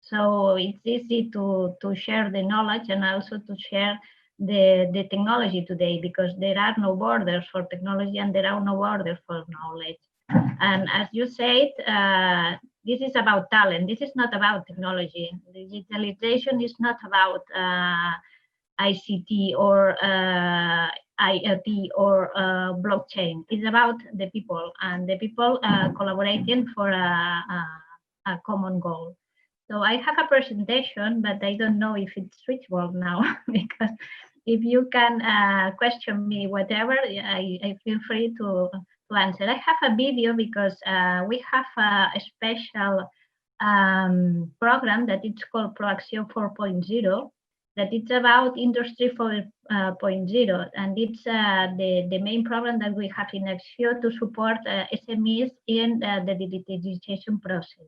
So it's easy to share the knowledge and also to share the technology today, because there are no borders for technology and there are no borders for knowledge. And as you said, this is about talent. This is not about technology. Digitalization is not about ICT or IoT or blockchain. It's about the people and the people collaborating for a common goal. So I have a presentation, but I don't know if it's reachable now because if you can question me whatever, I feel free to answer. I have a video because we have a special program that it's called Relations 4.0, that it's about Industry 4.0, and it's the main program that we have in Axio to support SMEs in the digitalization process.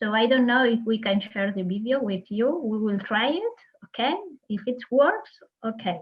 So I don't know if we can share the video with you. We will try it, okay? If it works, okay.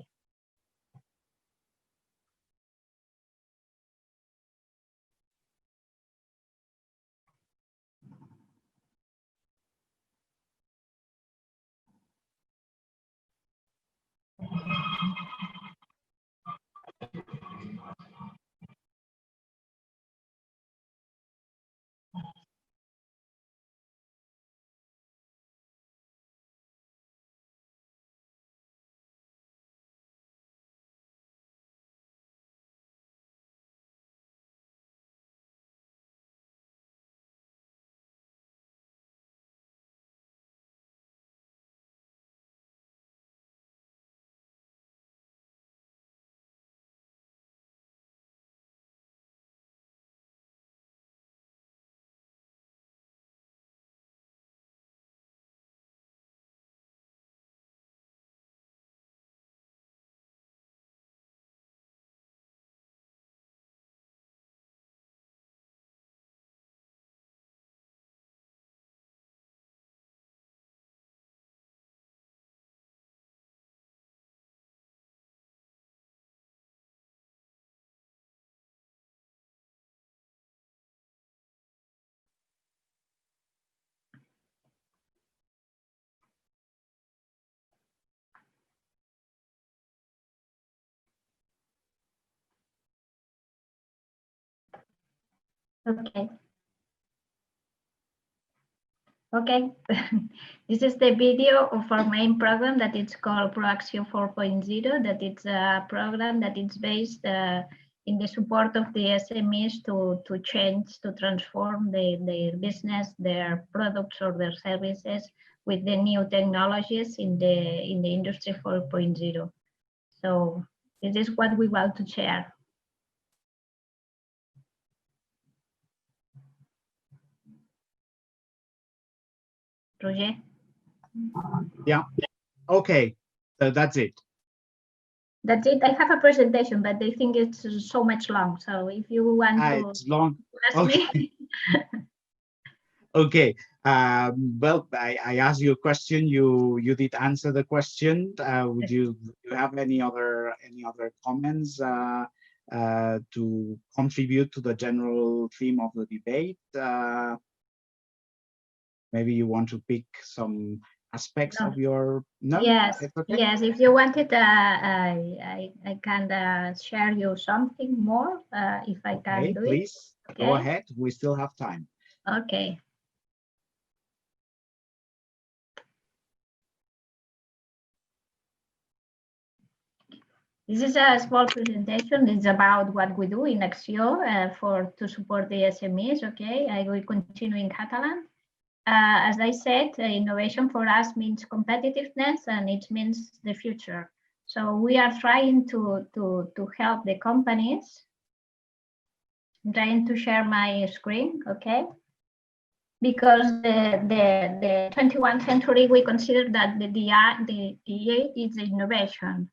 Okay. Okay, this is the video of our main program that it's called Relations 4.0, that it's a program that is based in the support of the SMEs to change, to transform their business, their products or their services with the new technologies in the Industry 4.0. So this is what we want to share. Roger? Yeah. Okay. So that's it. That's it. I have a presentation, but I think it's so much long. So if you want to it's long. ask Okay. me. Okay. Well, I asked you a question. You did answer the question. Would you have any other comments to contribute to the general theme of the debate? Maybe you want to pick some aspects of your Yes, okay? Yes. If you wanted, I can share you something more if I can Okay, do please it. go ahead. We still have time. Okay. This is a small presentation. It's about what we do in Axio to support the SMEs. Okay, I will continue in Catalan. As I said, innovation for us means competitiveness, and it means the future. So we are trying to help the companies. I'm trying to share my screen, okay? Because the 21st century, we consider that the DA is innovation.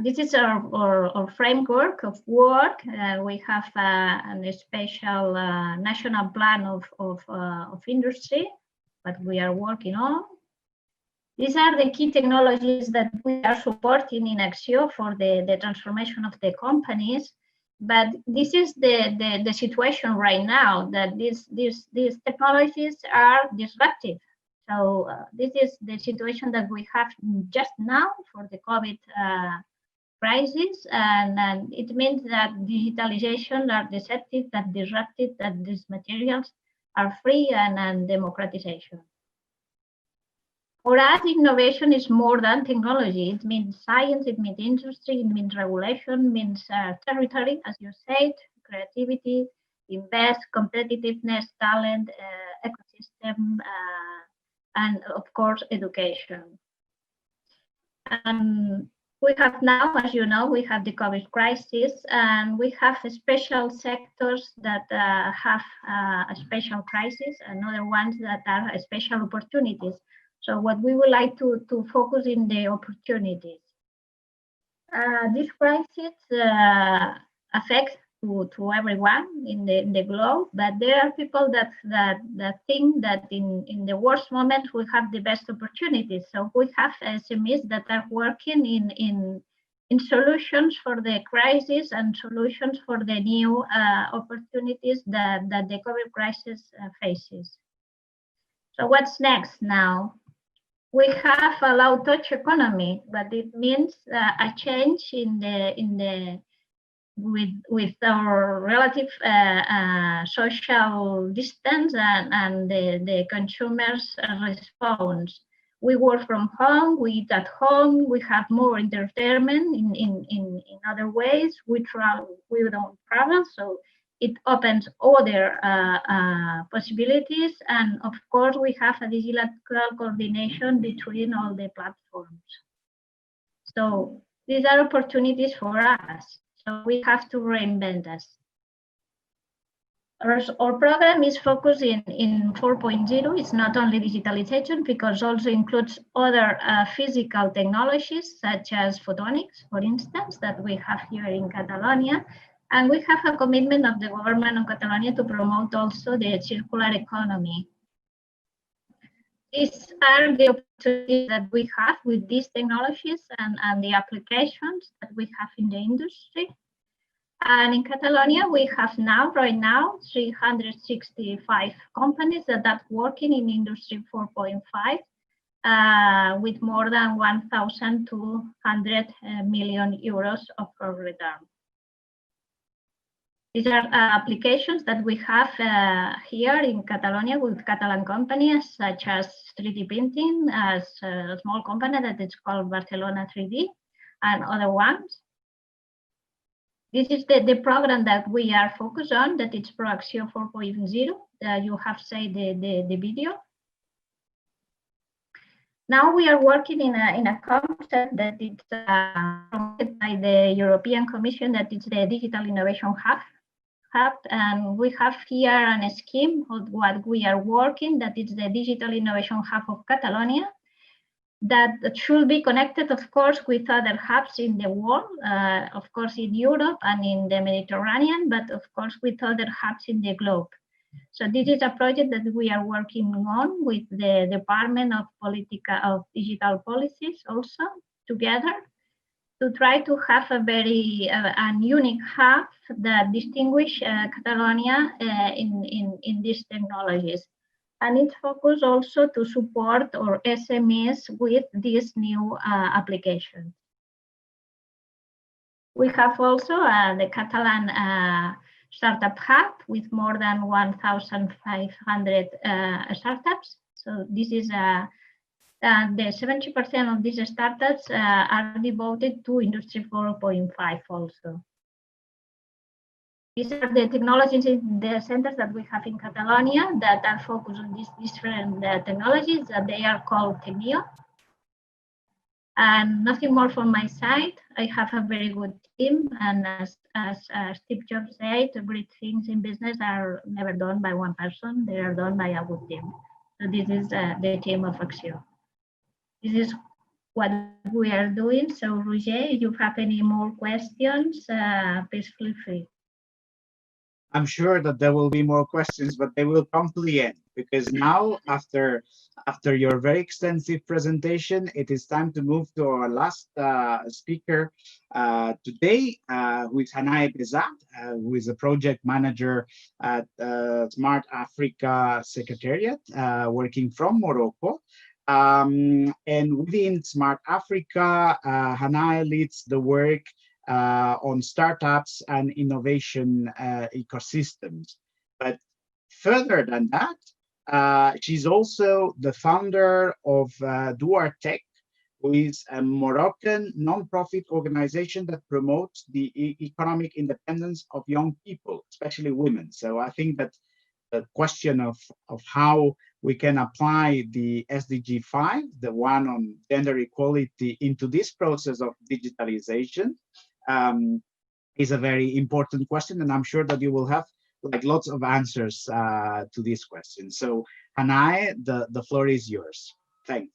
This is our framework of work. We have a special national plan of industry that we are working on. These are the key technologies that we are supporting in Axio for the transformation of the companies. But this is the situation right now, that these technologies are disruptive. So this is the situation that we have just now for the COVID crisis, and it means that digitalization are deceptive, that disruptive, that these materials are free, and democratization. For us, innovation is more than technology. It means science, it means industry, it means regulation, it means territory, as you said, creativity, invest, competitiveness, talent, ecosystem, and of course, education. And we have now, as you know, we have the COVID crisis, and we have special sectors that have a special crisis and other ones that are special opportunities. So what we would like to focus in the opportunities. This crisis affects to everyone in the globe, but there are people that think that in the worst moments we have the best opportunities. So we have SMEs that are working in solutions for the crisis and solutions for the new opportunities that the COVID crisis faces. So what's next now? We have a low touch economy, but it means a change in the with our relative social distance and the consumer's response. We work from home, we eat at home, we have more entertainment in other ways. We don't travel, so it opens other possibilities. And of course, we have a digital coordination between all the platforms. So these are opportunities for us. So we have to reinvent us. Our program is focused in 4.0. It's not only digitalization, because also includes other physical technologies, such as photonics, for instance, that we have here in Catalonia. And we have a commitment of the government of Catalonia to promote also the circular economy. These are the opportunities that we have with these technologies and the applications that we have in the industry. And in Catalonia, we have right now, 365 companies that are working in Industry 4.5 with more than 1,200 million euros of return. These are applications that we have here in Catalonia with Catalan companies, such as 3D printing, as a small company that is called Barcelona 3D, and other ones. This is the program that we are focused on, that it's ProAcció 4.0. You have seen the video. Now we are working in a concept that is promoted by the European Commission, that is the Digital Innovation Hub. And we have here a scheme of what we are working, that is the Digital Innovation Hub of Catalonia, that should be connected, of course, with other hubs in the world, of course, in Europe and in the Mediterranean, but of course, with other hubs in the globe. So this is a project that we are working on with the Department of Digital Policies also together, to try to have a very unique hub that distinguish Catalonia in these technologies. And it's focused also to support our SMEs with these new applications. We have also the Catalan Startup Hub with more than 1,500 startups. So this is the 70% of these startups are devoted to Industry 4.5 also. These are the technologies in the centers that we have in Catalonia that are focused on these different technologies that they are called Tecnio. And nothing more from my side. I have a very good team, and as Steve Jobs said, great things in business are never done by one person, they are done by a good team. So this is the team of Acció. This is what we are doing. So Roger, if you have any more questions, please feel free. I'm sure that there will be more questions, but they will come to the end, because now, after your very extensive presentation, it is time to move to our last speaker today, who is Hanae Bezat, who is a project manager at Smart Africa Secretariat, working from Morocco. And within Smart Africa, Hanae leads the work on startups and innovation ecosystems. But further than that, She's also the founder of Duar Tech, who is a Moroccan non-profit organization that promotes the economic independence of young people, especially women. So I think that the question of how we can apply the SDG 5, the one on gender equality, into this process of digitalization is a very important question, and I'm sure that you will have lots of answers to this question. So, Hanae, the floor is yours. Thanks.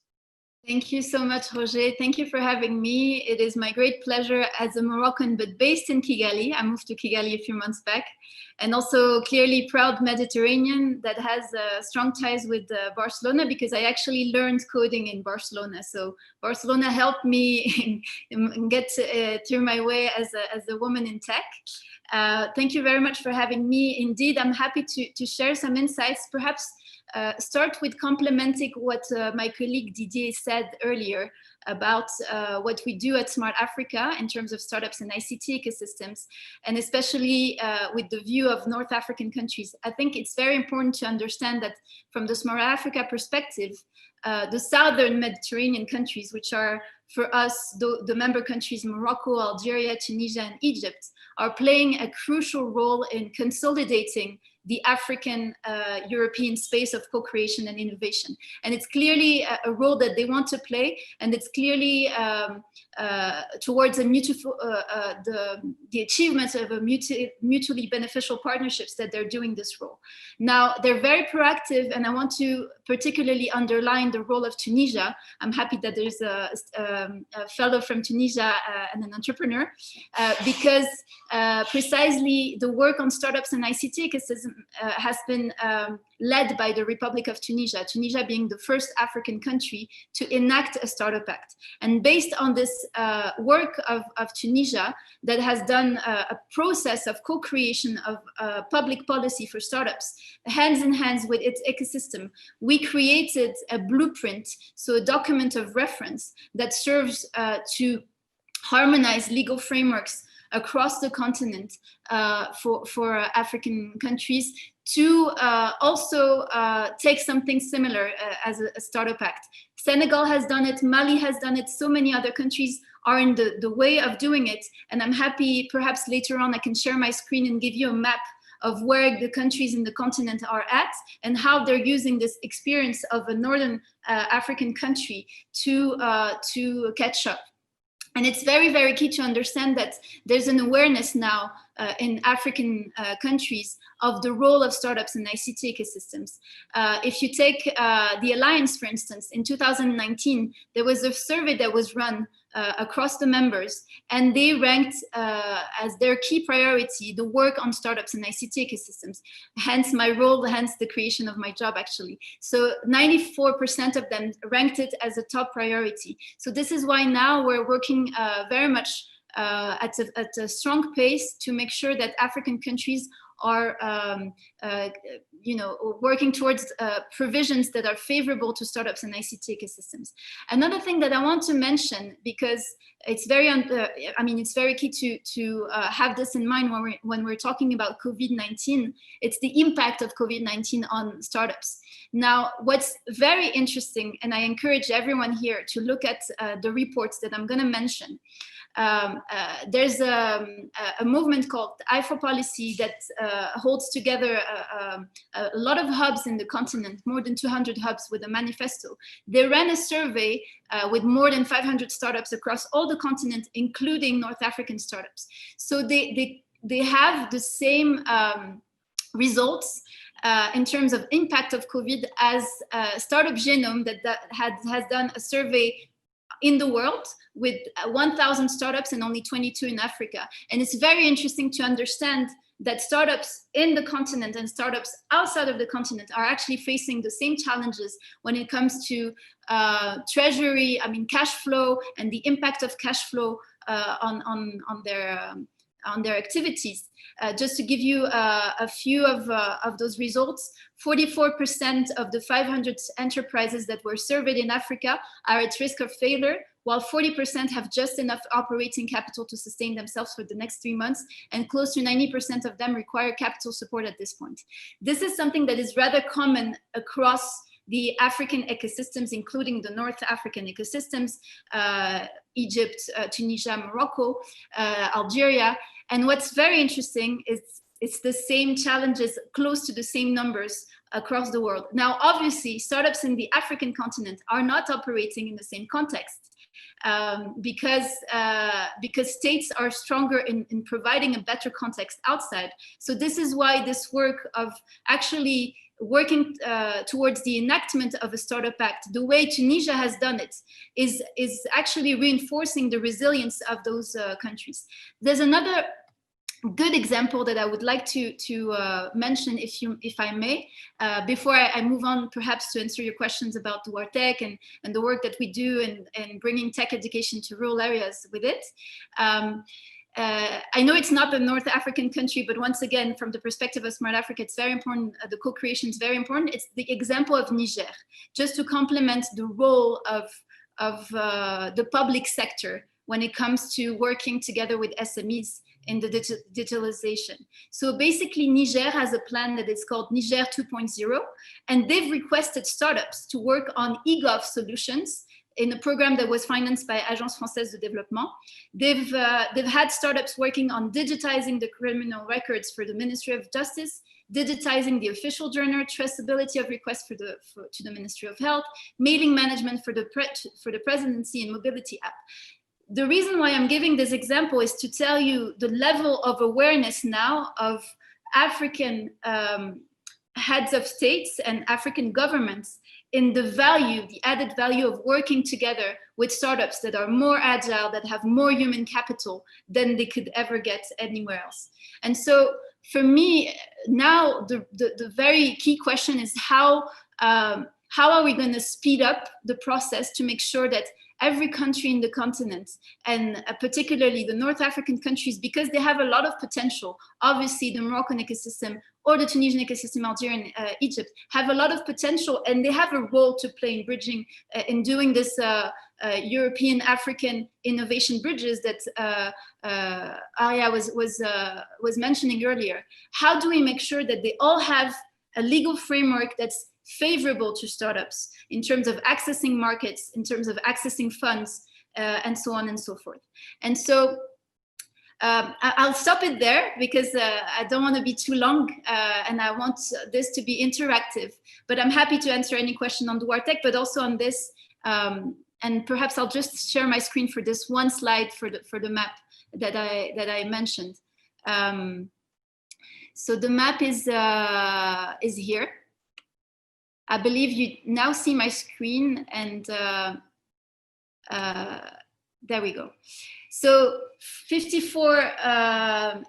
Thank you so much, Roger. Thank you for having me. It is my great pleasure as a Moroccan, but based in Kigali. I moved to Kigali a few months back, and also clearly proud Mediterranean that has strong ties with Barcelona, because I actually learned coding in Barcelona. So Barcelona helped me get through my way as a woman in tech. Thank you very much for having me. Indeed, I'm happy to share some insights, perhaps start with complementing what my colleague Didier said earlier about what we do at Smart Africa in terms of startups and ICT ecosystems, and especially with the view of North African countries. I think it's very important to understand that from the Smart Africa perspective, the southern Mediterranean countries, which are for us the member countries Morocco, Algeria, Tunisia, and Egypt, are playing a crucial role in consolidating the African European space of co-creation and innovation. And it's clearly a role that they want to play, and it's clearly towards a mutual, the achievement of a mutually beneficial partnerships that they're doing this role. Now, they're very proactive, and I want to particularly underline the role of Tunisia. I'm happy that there's a fellow from Tunisia and an entrepreneur, because precisely the work on startups and ICT ecosystem has been led by the Republic of Tunisia, Tunisia being the first African country to enact a startup act. And based on this work of Tunisia, that has done a process of co-creation of public policy for startups, hands in hands with its ecosystem, we created a blueprint, so a document of reference that serves to harmonize legal frameworks across the continent for African countries to also take something similar as a startup act. Senegal has done it, Mali has done it, so many other countries are in the way of doing it. And I'm happy, perhaps later on I can share my screen and give you a map of where the countries in the continent are at and how they're using this experience of a Northern African country to catch up. And it's very, very key to understand that there's an awareness now in African countries of the role of startups in ICT ecosystems. If you take the Alliance, for instance, in 2019, there was a survey that was run across the members, and they ranked as their key priority the work on startups and ICT ecosystems. Hence my role, hence the creation of my job, actually. So 94% of them ranked it as a top priority. So this is why now we're working very much at a strong pace to make sure that African countries are working towards provisions that are favorable to startups and ICT ecosystems. Another thing that I want to mention, because it's very, it's very key to have this in mind when we're talking about COVID-19, it's the impact of COVID-19 on startups. Now, what's very interesting, and I encourage everyone here to look at the reports that I'm going to mention. There's a movement called I4 Policy that holds together a lot of hubs in the continent, more than 200 hubs with a manifesto. They ran a survey with more than 500 startups across all the continent, including North African startups. So they have the same results in terms of impact of COVID as Startup Genome that has done a survey in the world with 1,000 startups and only 22 in Africa. And it's very interesting to understand that startups in the continent and startups outside of the continent are actually facing the same challenges when it comes to treasury, cash flow, and the impact of cash flow on their activities. Just to give you a few of those results, 44% of the 500 enterprises that were surveyed in Africa are at risk of failure, while 40% have just enough operating capital to sustain themselves for the next 3 months, and close to 90% of them require capital support at this point. This is something that is rather common across the African ecosystems, including the North African ecosystems, Egypt, Tunisia, Morocco, Algeria. And what's very interesting is it's the same challenges, close to the same numbers across the world. Now, obviously, startups in the African continent are not operating in the same context because states are stronger in providing a better context outside. So this is why this work of actually working towards the enactment of a startup act, the way Tunisia has done it, is actually reinforcing the resilience of those countries. There's another good example that I would like to mention, if I may, before I move on, perhaps to answer your questions about Duartec and the work that we do and bringing tech education to rural areas with it. I know it's not a North African country, but once again, from the perspective of Smart Africa, it's very important. The co-creation is very important. It's the example of Niger, just to complement the role of the public sector when it comes to working together with SMEs in the digitalization. So basically, Niger has a plan that is called Niger 2.0, and they've requested startups to work on e-gov solutions in a program that was financed by Agence Française de Développement. They've had startups working on digitizing the criminal records for the Ministry of Justice, digitizing the official journal, traceability of requests to the Ministry of Health, mailing management for the presidency and mobility app. The reason why I'm giving this example is to tell you the level of awareness now of African heads of states and African governments in the value, the added value of working together with startups that are more agile, that have more human capital than they could ever get anywhere else. And so for me, now the very key question is how are we going to speed up the process to make sure that every country in the continent, and particularly the North African countries, because they have a lot of potential, obviously the Moroccan ecosystem or the Tunisian ecosystem, Algeria and Egypt, have a lot of potential, and they have a role to play in bridging, in doing this European African innovation bridges that Arya was mentioning earlier. How do we make sure that they all have a legal framework that's favorable to startups in terms of accessing markets, in terms of accessing funds, and so on and so forth? And so I'll stop it there because I don't want to be too long and I want this to be interactive, but I'm happy to answer any question on Duartec, but also on this. And perhaps I'll just share my screen for this one slide for the map that I mentioned. So the map is here. I believe you now see my screen, and there we go. So 54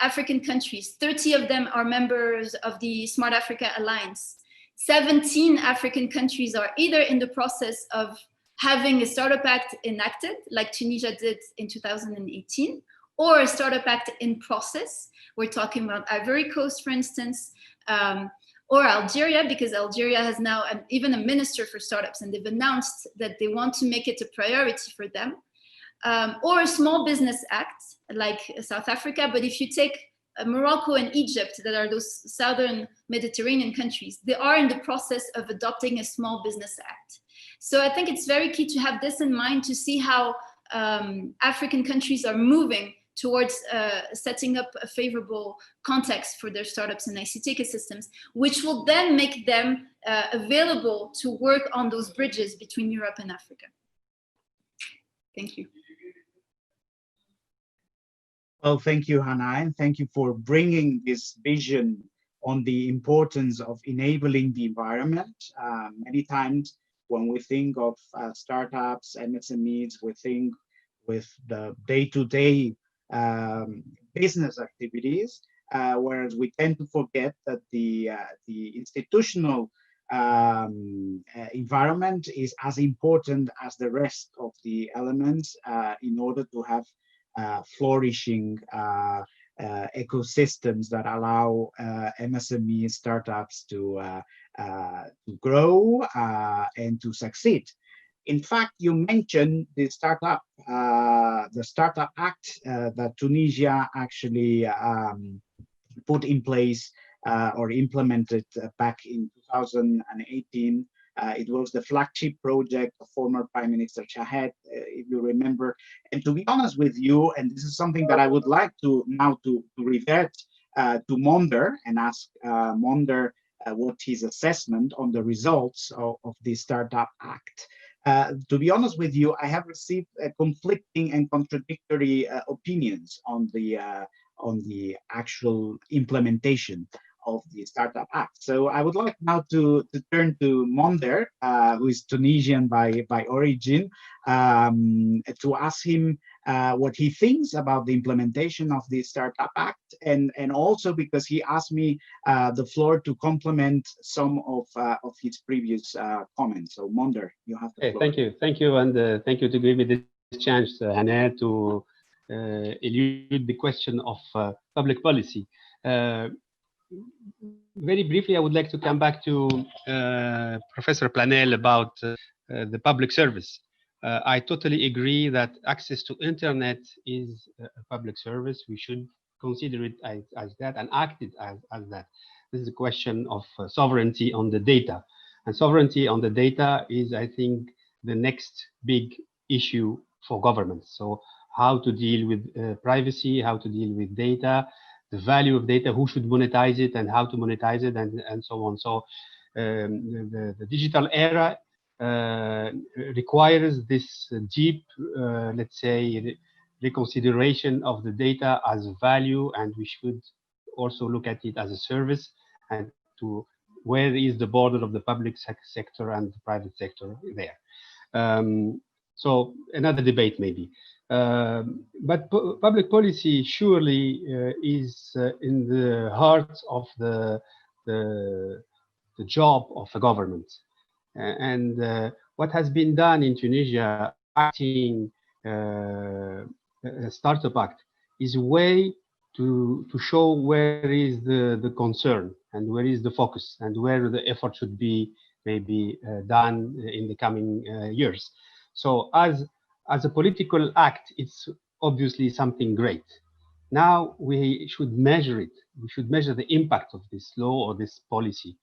African countries, 30 of them are members of the Smart Africa Alliance. 17 African countries are either in the process of having a Startup Act enacted, like Tunisia did in 2018, or a Startup Act in process. We're talking about Ivory Coast, for instance, or Algeria, because Algeria has now even a minister for startups, and they've announced that they want to make it a priority for them. Or a Small Business Act, like South Africa. But if you take Morocco and Egypt, that are those southern Mediterranean countries, they are in the process of adopting a Small Business Act. So I think it's very key to have this in mind, to see how African countries are moving towards setting up a favorable context for their startups and ICT ecosystems, which will then make them available to work on those bridges between Europe and Africa. Thank you. Well, thank you, Hannah, and thank you for bringing this vision on the importance of enabling the environment. Many times when we think of startups and SMEs, we think with the day-to-day business activities, whereas we tend to forget that the institutional environment is as important as the rest of the elements in order to have flourishing ecosystems that allow MSME startups to grow and to succeed. In fact, you mentioned the Startup Act that Tunisia actually put in place or implemented back in 2018. It was the flagship project of former Prime Minister Chahed, if you remember. And to be honest with you, and this is something that I would like to now to revert to Monder and ask Monder what his assessment on the results of the Startup Act. To be honest with you, I have received conflicting and contradictory opinions on the actual implementation of the Startup Act. So I would like now to turn to Monder, who is Tunisian by origin, to ask him what he thinks about the implementation of the Startup Act, and also because he asked me the floor to complement some of his previous comments. So Monder, you have the floor. Thank you, and thank you to give me this chance, Hannah, to elude the question of public policy. Very briefly, I would like to come back to Professor Planel about the public service. I totally agree that access to internet is a public service. We should consider it as that and act it as that. This is a question of sovereignty on the data. And sovereignty on the data is, I think, the next big issue for governments. So how to deal with privacy, how to deal with data, the value of data, who should monetize it and how to monetize it, and so on. So the digital era requires this deep, let's say, reconsideration of the data as value, and we should also look at it as a service, and to where is the border of the public sector and the private sector there. So another debate maybe. But public policy surely is in the heart of the job of a government. And what has been done in Tunisia, acting a Startup Act, is a way to show where is the concern and where is the focus and where the effort should be maybe done in the coming years. So as a political act, it's obviously something great. Now we should measure it. We should measure the impact of this law or this policy.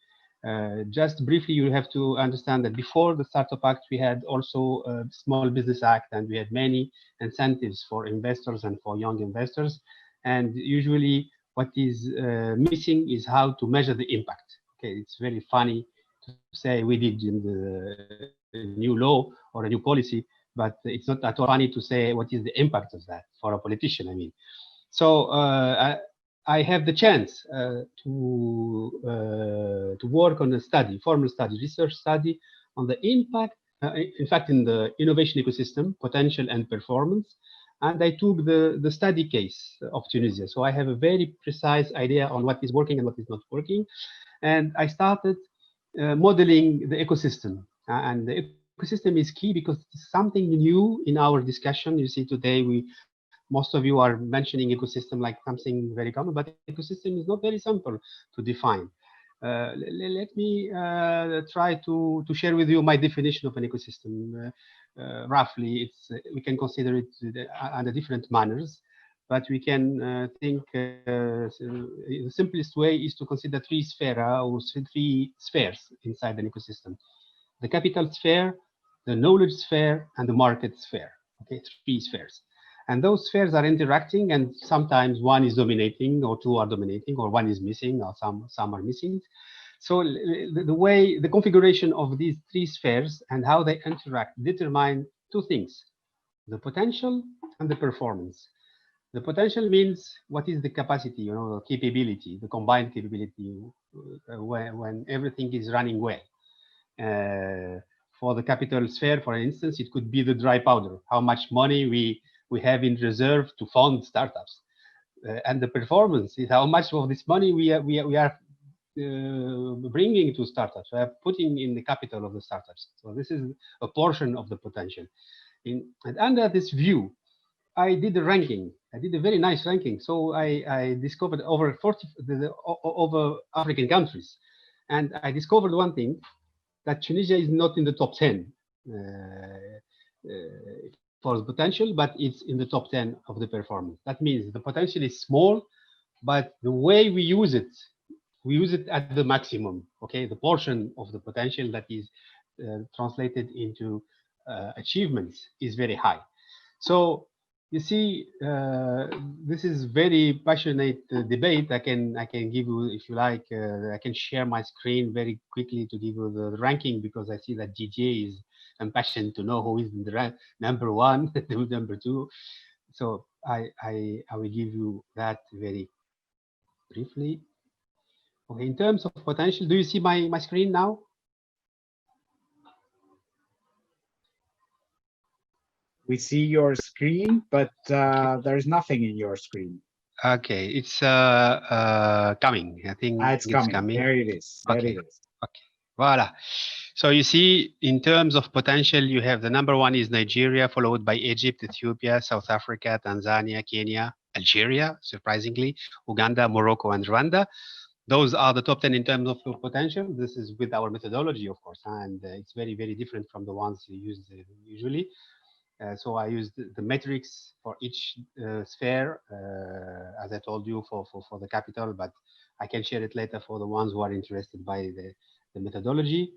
Just briefly, you have to understand that before the Startup Act, we had also a Small Business Act, and we had many incentives for investors and for young investors. And usually what is missing is how to measure the impact. Okay, it's very funny to say we did in the new law or a new policy, but it's not at all funny to say what is the impact of that for a politician, I mean. So I have the chance to work on a study, formal study, research study on the impact, in fact, in the innovation ecosystem, potential and performance. And I took the study case of Tunisia. So I have a very precise idea on what is working and what is not working. And I started modeling the ecosystem. And the ecosystem is key because it's something new in our discussion. You see, today most of you are mentioning ecosystem like something very common, but ecosystem is not very simple to define. Let me try to share with you my definition of an ecosystem. Roughly, we can consider it under different manners, but we can think the simplest way is to consider three spheres inside an ecosystem: the capital sphere, the knowledge sphere, and the market sphere. Okay, three spheres. And those spheres are interacting, and sometimes one is dominating, or two are dominating, or one is missing, or some are missing. So the configuration of these three spheres and how they interact determine two things: the potential and the performance. The potential means what is the capacity, the capability, the combined capability when everything is running well. For the capital sphere, for instance, it could be the dry powder, how much money we have in reserve to fund startups. And the performance is how much of this money we are bringing to startups, we are putting in the capital of the startups. So this is a portion of the potential. And under this view, I did a ranking. I did a very nice ranking. So I discovered over 40 over African countries. And I discovered one thing, that Tunisia is not in the top 10 for potential, but it's in the top 10 of the performance. That means the potential is small, but the way we use it at the maximum, okay? The portion of the potential that is translated into achievements is very high. So you see, this is very passionate debate. I can give you, if you like, I can share my screen very quickly to give you the ranking, because I see that DJ is impassioned to know who is in the number one, number two. So I will give you that very briefly. Okay, in terms of potential, do you see my screen now? We see your screen, but there is nothing in your screen. Okay, it's coming. I think it's coming. There it is. There it is. Okay, voila. So you see, in terms of potential, you have the number one is Nigeria, followed by Egypt, Ethiopia, South Africa, Tanzania, Kenya, Algeria, surprisingly, Uganda, Morocco, and Rwanda. Those are the top 10 in terms of potential. This is with our methodology, of course, and it's very, very different from the ones you use usually. So I used the metrics for each sphere, as I told you, for the capital, but I can share it later for the ones who are interested by the methodology.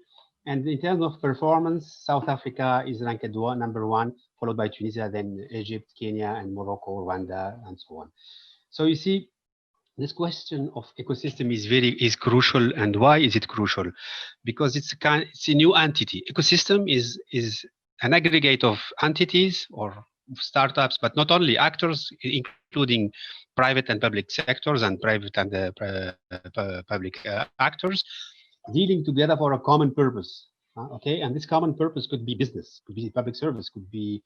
And in terms of performance, South Africa is ranked number one, followed by Tunisia, then Egypt, Kenya, and Morocco, Rwanda, and so on. So you see, this question of ecosystem is crucial. And why is it crucial? Because it's a new entity. Ecosystem is an aggregate of entities or startups, but not only actors, including private and public sectors and private and public actors, dealing together for a common purpose. Okay, and this common purpose could be business, could be public service, could be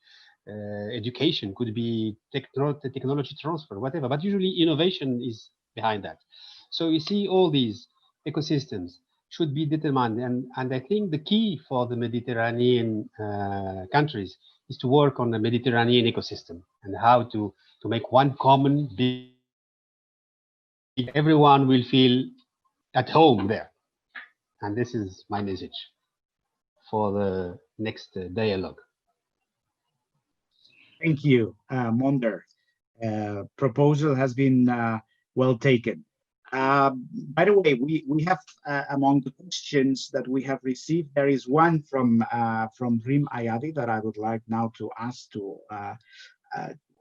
education, could be technology transfer, whatever. But usually innovation is behind that. So you see, all these ecosystems should be determined, and I think the key for the Mediterranean countries is to work on the Mediterranean ecosystem and how to make one common big. Everyone will feel at home there, and this is my message for the next dialogue. Thank you, Monder. Proposal has been well taken. By the way, we have among the questions that we have received, there is one from Rim Ayadi that I would like now to ask to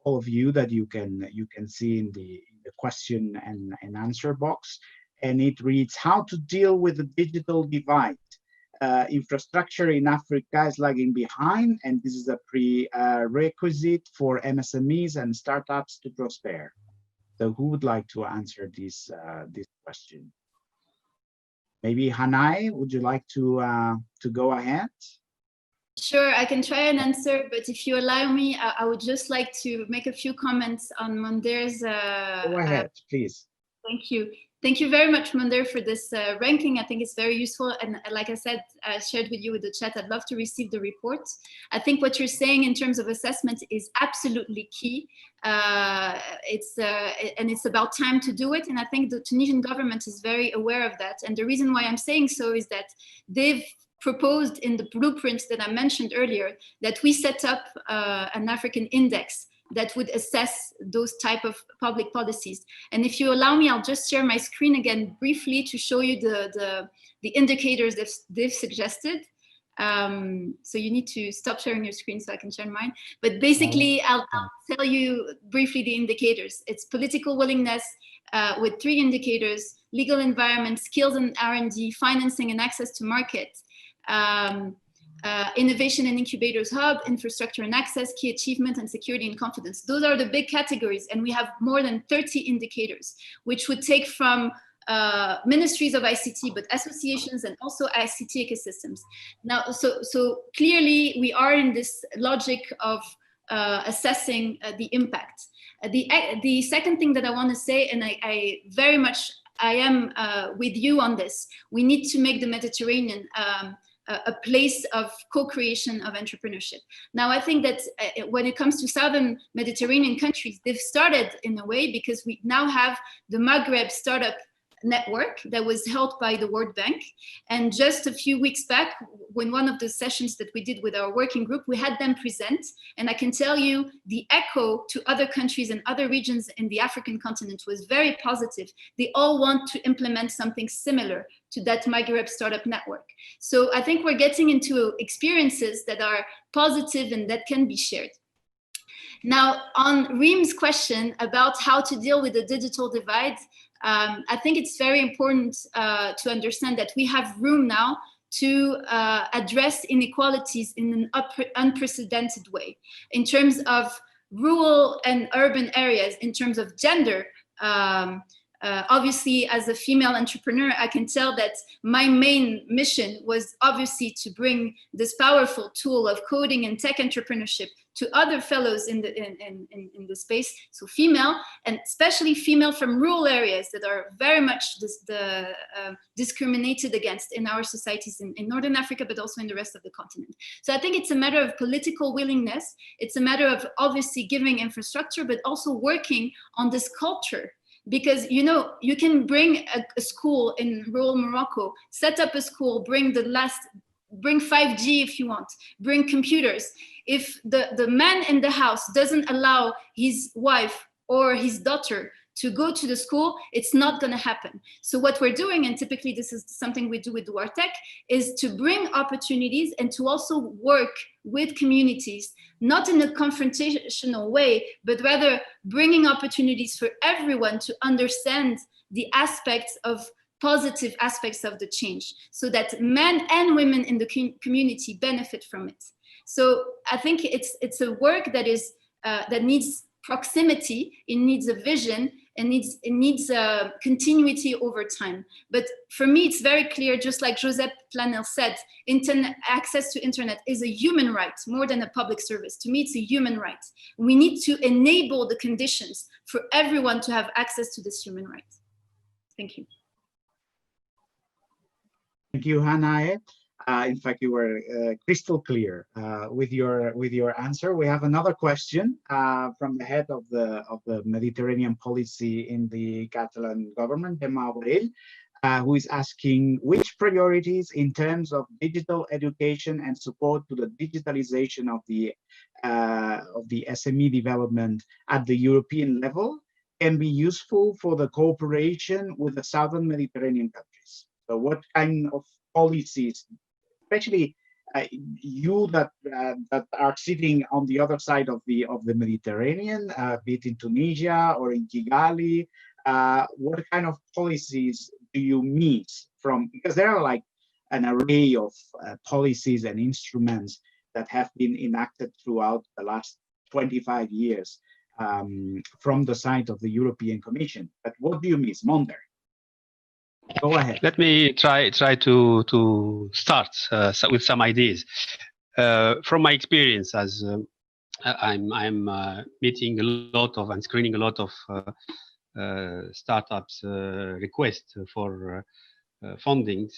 all of you, that you can see in the question and answer box, and it reads: how to deal with the digital divide? Infrastructure in Africa is lagging behind, and this is a prerequisite for MSMEs and startups to prosper. So who would like to answer this question? Maybe Hanai, would you like to go ahead? Sure, I can try and answer, but if you allow me, I would just like to make a few comments on Monder's. Go ahead, please. Thank you. Thank you very much, Monder, for this ranking. I think it's very useful. And like I said, I shared with you with the chat, I'd love to receive the report. I think what you're saying in terms of assessment is absolutely key. And it's about time to do it. And I think the Tunisian government is very aware of that. And the reason why I'm saying so is that they've proposed in the blueprint that I mentioned earlier that we set up an African index that would assess those type of public policies. And if you allow me, I'll just share my screen again briefly to show you the indicators that they've suggested. So you need to stop sharing your screen so I can share mine. But basically, I'll tell you briefly the indicators. It's political willingness with 3 indicators: legal environment, skills and R&D, financing and access to market, innovation and incubators hub, infrastructure and access, key achievement, and security and confidence. Those are the big categories, and we have more than 30 indicators, which would take from ministries of ICT, but associations and also ICT ecosystems. Now, so clearly we are in this logic of assessing the impact. The second thing that I want to say, and I very much, I am with you on this, we need to make the Mediterranean a place of co-creation of entrepreneurship. Now, I think that when it comes to Southern Mediterranean countries, they've started in a way because we now have the Maghreb startup network that was held by the World Bank. And just a few weeks back, when one of the sessions that we did with our working group, we had them present. And I can tell you the echo to other countries and other regions in the African continent was very positive. They all want to implement something similar to that Maghreb startup network. So I think we're getting into experiences that are positive and that can be shared. Now, on Reem's question about how to deal with the digital divide, I think it's very important to understand that we have room now to address inequalities in an unprecedented way. In terms of rural and urban areas, in terms of gender, obviously, as a female entrepreneur, I can tell that my main mission was obviously to bring this powerful tool of coding and tech entrepreneurship to other fellows in the space, so female, and especially female from rural areas that are very much discriminated against in our societies in Northern Africa, but also in the rest of the continent. So I think it's a matter of political willingness. It's a matter of obviously giving infrastructure, but also working on this culture. Because, you know, you can bring a school in rural Morocco, set up a school, bring 5G if you want, bring computers. If the man in the house doesn't allow his wife or his daughter to go to the school, it's not going to happen. So what we're doing, and typically this is something we do with Duartec, is to bring opportunities and to also work with communities, not in a confrontational way, but rather bringing opportunities for everyone to understand the aspects of positive aspects of the change, so that men and women in the community benefit from it. So I think it's a work that is that needs proximity, it needs a vision, and it needs continuity over time. But for me, it's very clear, just like Josep Planel said, access to internet is a human right more than a public service. To me, it's a human right. We need to enable the conditions for everyone to have access to this human right. Thank you. Thank you, Hannah. In fact, you were crystal clear with your answer. We have another question from the head of the Mediterranean policy in the Catalan government, Gemma Borrell, who is asking which priorities in terms of digital education and support to the digitalization of the SME development at the European level can be useful for the cooperation with the Southern Mediterranean countries. So what kind of policies, especially you that are sitting on the other side of the Mediterranean, be it in Tunisia or in Kigali, what kind of policies do you meet from? Because there are like an array of policies and instruments that have been enacted throughout the last 25 years from the side of the European Commission. But what do you miss, Monder? Go ahead. Let me try to start with some ideas from my experience, as I'm meeting a lot of and screening a lot of startups requests for fundings.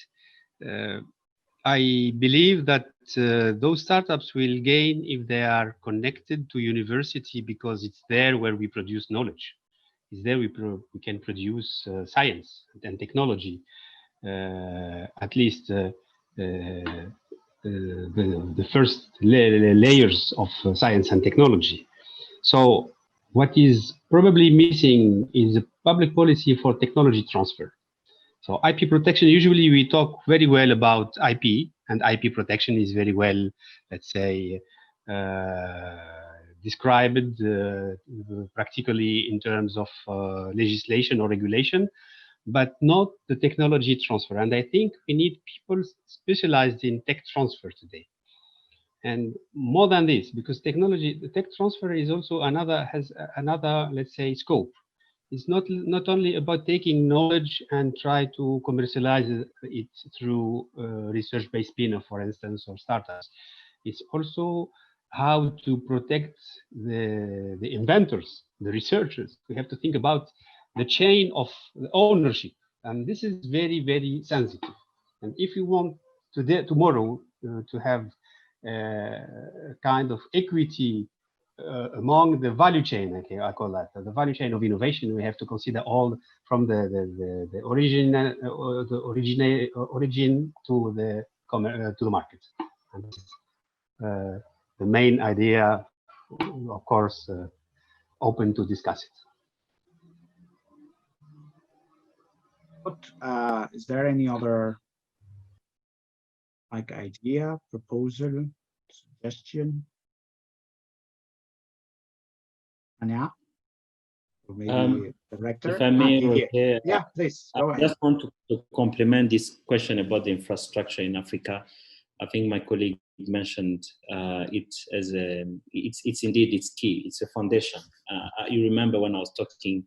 I believe that those startups will gain if they are connected to university, because it's there where we produce knowledge. It's there we can produce science and technology, at least the first layers of science and technology. So what is probably missing is a public policy for technology transfer. So IP protection, usually we talk very well about IP, and IP protection is very well, let's say, described practically in terms of legislation or regulation, but not the technology transfer. And I think we need people specialized in tech transfer today. And more than this, because technology, the tech transfer is also has another, let's say, scope. It's not only about taking knowledge and try to commercialize it through research-based spin-off, for instance, or startups. It's also how to protect the inventors, the researchers. We have to think about the chain of ownership, and this is very, very sensitive. And if you want tomorrow to have kind of equity among the value chain, okay, I call that the value chain of innovation. We have to consider all from the origin to the market. And, the main idea, of course, open to discuss it. But is there any other idea, proposal, suggestion? Anya? Or maybe director? If I may, yeah, please, go ahead. I just want to complement this question about the infrastructure in Africa. I think my colleague mentioned it as it's indeed, it's key. It's a foundation. You remember when I was talking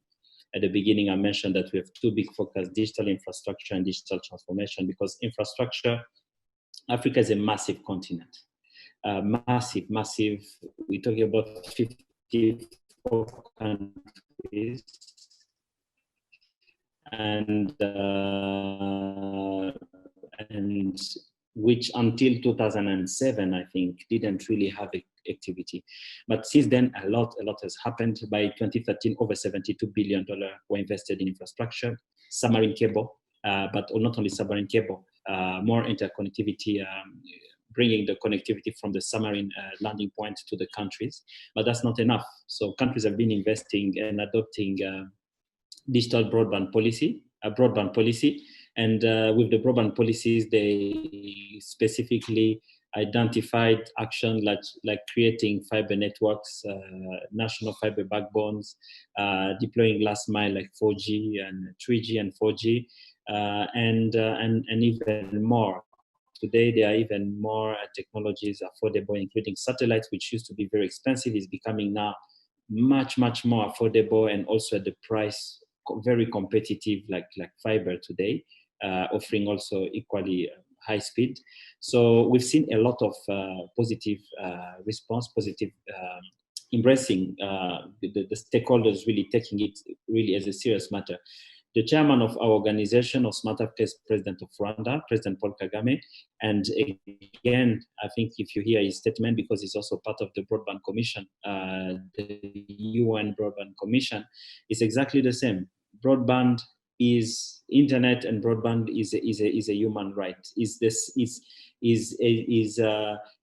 at the beginning, I mentioned that we have two big focus: digital infrastructure and digital transformation. Because infrastructure, Africa is a massive continent, massive. We're talking about 54 countries, and which until 2007, I think, didn't really have activity. But since then, a lot has happened. By 2013, over $72 billion were invested in infrastructure, submarine cable, but not only submarine cable, more interconnectivity, bringing the connectivity from the submarine landing point to the countries. But that's not enough. So countries have been investing and adopting digital broadband policy, and with the broadband policies, they specifically identified action like creating fiber networks, national fiber backbones, deploying last mile like 4G and 3G and 4G, and even more. Today, there are even more technologies affordable, including satellites, which used to be very expensive, is becoming now much more affordable, and also at the price very competitive like fiber today, offering also equally high speed. So we've seen a lot of positive response, positive embracing, the stakeholders really taking it really as a serious matter. The chairman of our organization of Smart Africa is President of Rwanda, President Paul Kagame. And again, I think if you hear his statement, because he's also part of the Broadband Commission, the UN Broadband Commission, is exactly the same. Broadband is internet, and broadband is a human right. Is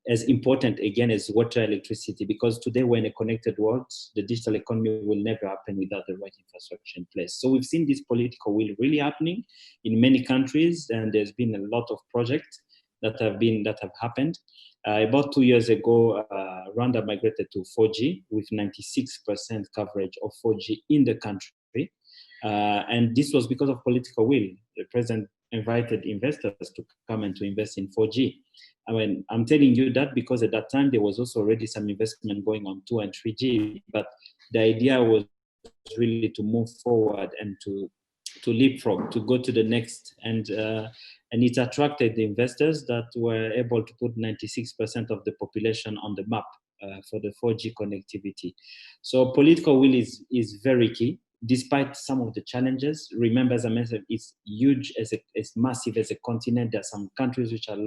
as important again as water, electricity, because today we're in a connected world. The digital economy will never happen without the right infrastructure in place. So we've seen this political will really happening in many countries, and there's been a lot of projects that have happened. About 2 years ago, Rwanda migrated to 4G with 96% coverage of 4G in the country. And this was because of political will. The president invited investors to come and to invest in 4G. I mean, I'm telling you that because at that time there was also already some investment going on 2 and 3G, but the idea was really to move forward and to leapfrog, to go to the next, and it attracted the investors that were able to put 96% of the population on the map for the 4G connectivity. So political will is very key. Despite some of the challenges, remember, as I mentioned, it's huge, it's massive as a continent. There are some countries which are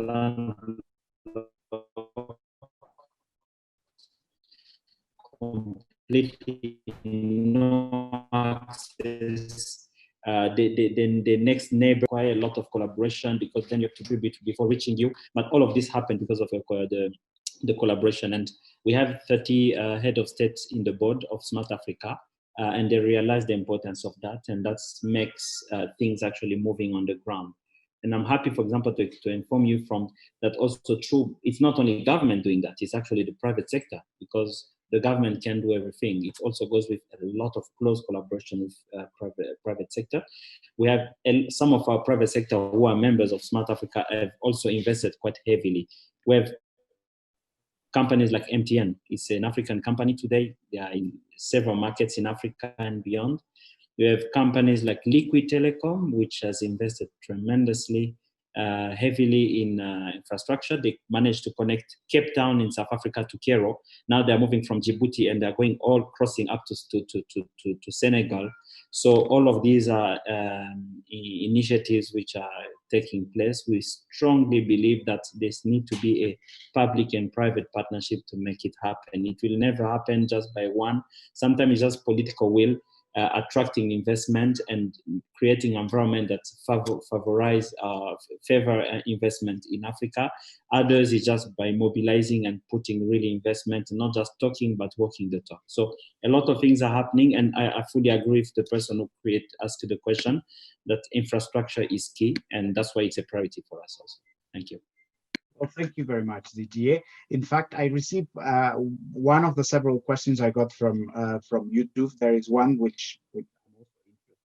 completely no access. The next neighbor require a lot of collaboration, because then you have to be before reaching you. But all of this happened because of the collaboration. And we have 30 head of states in the board of Smart Africa. And they realize the importance of that, and that makes things actually moving on the ground. And I'm happy, for example, to inform you from that also true. It's not only government doing that; it's actually the private sector, because the government can do everything. It also goes with a lot of close collaboration with private sector. We have some of our private sector who are members of Smart Africa have also invested quite heavily. We have companies like MTN. It's an African company today. They are in several markets in Africa and beyond. We have companies like Liquid Telecom, which has invested tremendously heavily in infrastructure. They managed to connect Cape Town in South Africa to Cairo. Now they're moving from Djibouti, and they're going all crossing up to Senegal. So all of these are initiatives which are taking place, we strongly believe that there's need to be a public and private partnership to make it happen. It will never happen just by one. Sometimes it's just political will, attracting investment and creating an environment that favor investment in Africa. Others is just by mobilizing and putting really investment, not just talking, but walking the talk. So a lot of things are happening, and I fully agree with the person who asked the question that infrastructure is key, and that's why it's a priority for us also. Thank you. Well, thank you very much, Didier. In fact, I received one of the several questions I got from YouTube. There is one which I'm also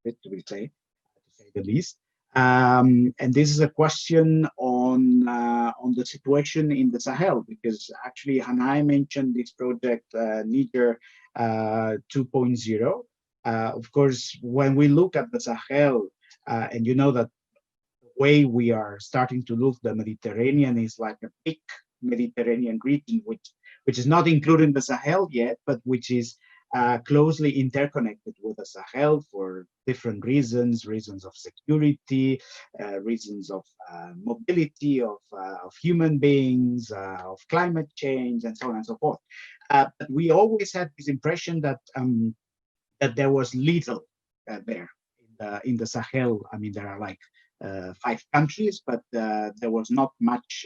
interested to say the least. And this is a question on the situation in the Sahel, because actually Hanai mentioned this project, Niger 2.0. Of course, when we look at the Sahel, and you know that way we are starting to look, the Mediterranean is like a big Mediterranean region, which is not including the Sahel yet, but which is closely interconnected with the Sahel for different reasons of security, reasons of mobility of human beings, of climate change, and so on and so forth. But we always had this impression that that there was little there in the Sahel. I mean, there are like 5 countries, but there was not much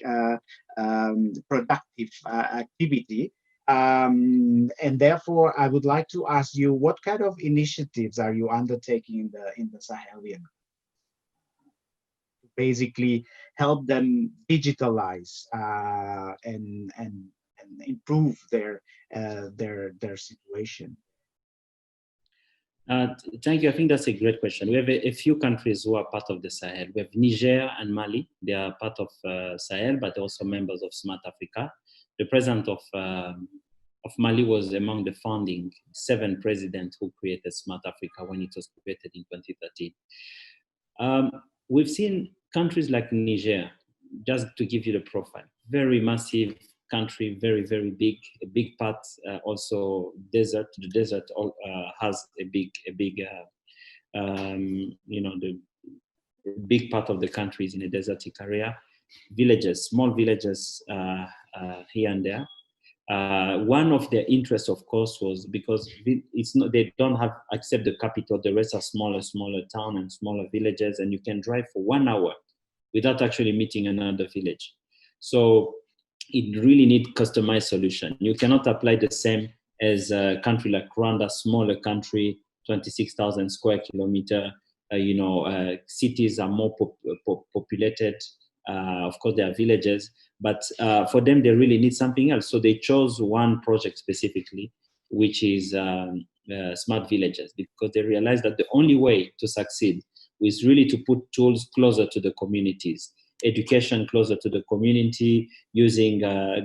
productive activity. And therefore, I would like to ask you, what kind of initiatives are you undertaking in the Sahelian to basically help them digitalize and improve their situation? Thank you. I think that's a great question. We have a few countries who are part of the Sahel. We have Niger and Mali. They are part of Sahel, but also members of Smart Africa. The president of Mali was among the founding 7 presidents who created Smart Africa when it was created in 2013. We've seen countries like Niger, just to give you the profile, very massive country, very, very big, a big part, also desert. The desert has a big the big part of the country is in a desertic area. Villages, small villages here and there. One of their interests, of course, was because they don't have, except the capital, the rest are smaller towns and smaller villages, and you can drive for 1 hour without actually meeting another village. So it really needs customized solution. You cannot apply the same as a country like Rwanda, smaller country, 26,000 square kilometer. Cities are more populated. Of course, there are villages, but for them, they really need something else. So they chose one project specifically, which is smart villages, because they realized that the only way to succeed is really to put tools closer to the communities, education closer to the community, using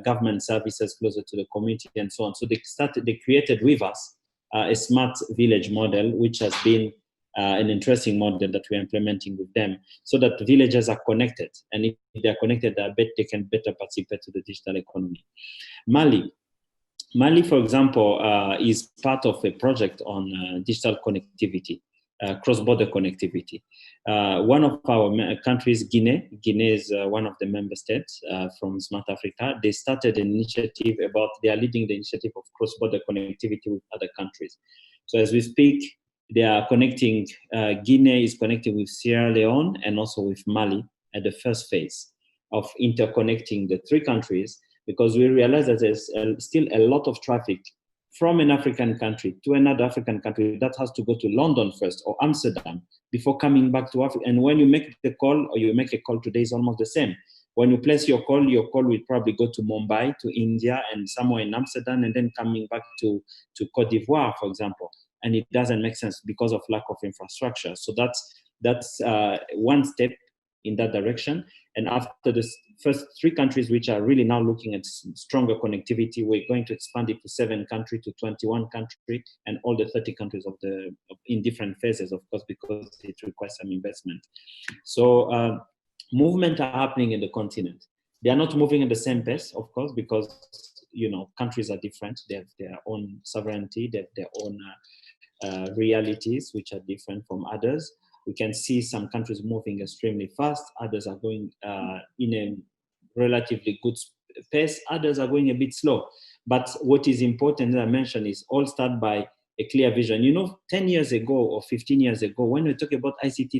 government services closer to the community, and so on. So they created with us a smart village model, which has been an interesting model that we're implementing with them, so that the villages are connected. And if they're connected, I bet they can better participate to the digital economy. Mali, for example, is part of a project on digital connectivity, cross-border connectivity. One of our countries, Guinea is one of the member states from Smart Africa. They started an initiative they are leading the initiative of cross-border connectivity with other countries. So as we speak, they are connecting, Guinea is connecting with Sierra Leone and also with Mali at the first phase of interconnecting the 3 countries, because we realize that there's still a lot of traffic from an African country to another African country that has to go to London first or Amsterdam before coming back to Africa. And when you make the call, or you make a call today, is almost the same. When you place your call will probably go to Mumbai, to India, and somewhere in Amsterdam, and then coming back to Cote d'Ivoire, for example. And it doesn't make sense because of lack of infrastructure. So that's one step in that direction. And after the first 3 countries, which are really now looking at stronger connectivity, we're going to expand it to 7 countries, to 21 countries, and all the 30 countries in different phases, of course, because it requires some investment. So movement are happening in the continent. They are not moving at the same pace, of course, because countries are different. They have their own sovereignty, they have their own realities, which are different from others. We can see some countries moving extremely fast. Others are going in a relatively good pace. Others are going a bit slow. But what is important, as I mentioned, is all start by a clear vision. 10 years ago or 15 years ago, when we talk about ICT,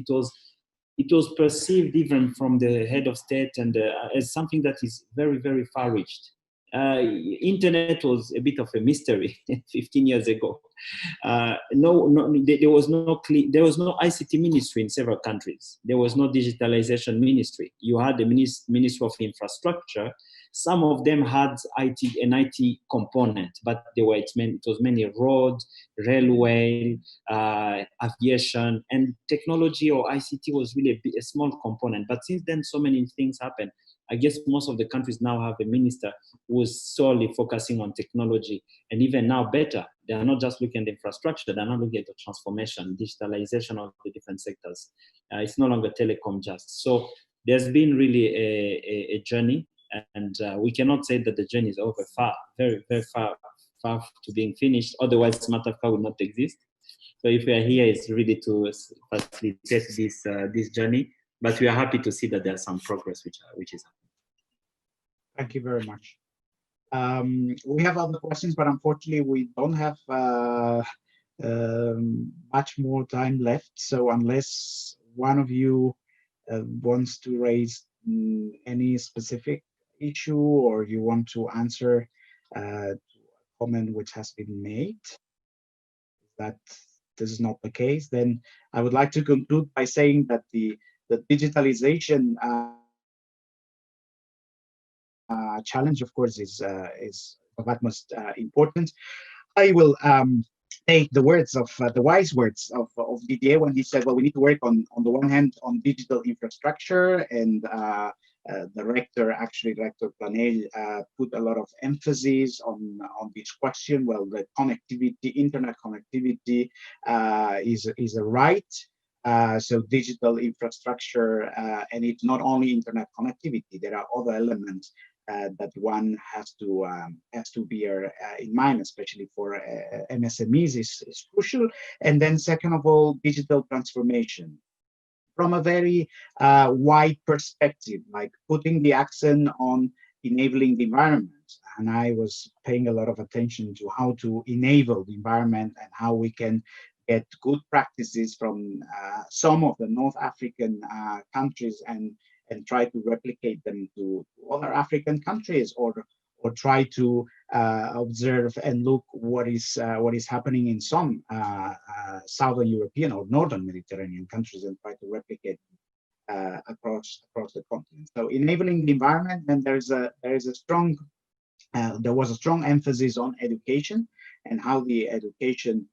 it was perceived even from the head of state and as something that is very, very far-reached. Internet was a bit of a mystery 15 years ago. There was no ICT ministry in several countries. There was no digitalization ministry. You had the Ministry of Infrastructure. Some of them had an IT component, but it was many road, railway, aviation, and technology or ICT was really a small component. But since then, so many things happened. I guess most of the countries now have a minister who is solely focusing on technology, and even now better. They are not just looking at the infrastructure, they're not looking at the transformation, digitalization of the different sectors. It's no longer telecom just. So there's been really a journey, and we cannot say that the journey is over, very, very far to being finished. Otherwise, Smartafka would not exist. So if we are here, it's really to facilitate this journey. But we are happy to see that there's some progress which is happening. Thank you very much. We have other questions, but unfortunately we don't have much more time left. So unless one of you wants to raise any specific issue, or you want to answer to a comment which has been made, that this is not the case, then I would like to conclude by saying that the digitalization challenge, of course, is of utmost importance. I will take the words of the wise words of Didier when he said, well, we need to work on the one hand on digital infrastructure, and the rector, Rector Planell, put a lot of emphasis on this question. Well, the connectivity, internet connectivity is a right. So digital infrastructure, and it's not only internet connectivity. There are other elements that one has to bear in mind, especially for MSMEs, is crucial. And then, second of all, digital transformation from a very wide perspective, like putting the accent on enabling the environment. And I was paying a lot of attention to how to enable the environment and how we can get good practices from some of the North African countries and try to replicate them to other African countries, or try to observe and look what is happening in some Southern European or Northern Mediterranean countries, and try to replicate across the continent. So enabling the environment, and there was a strong emphasis on education and how the education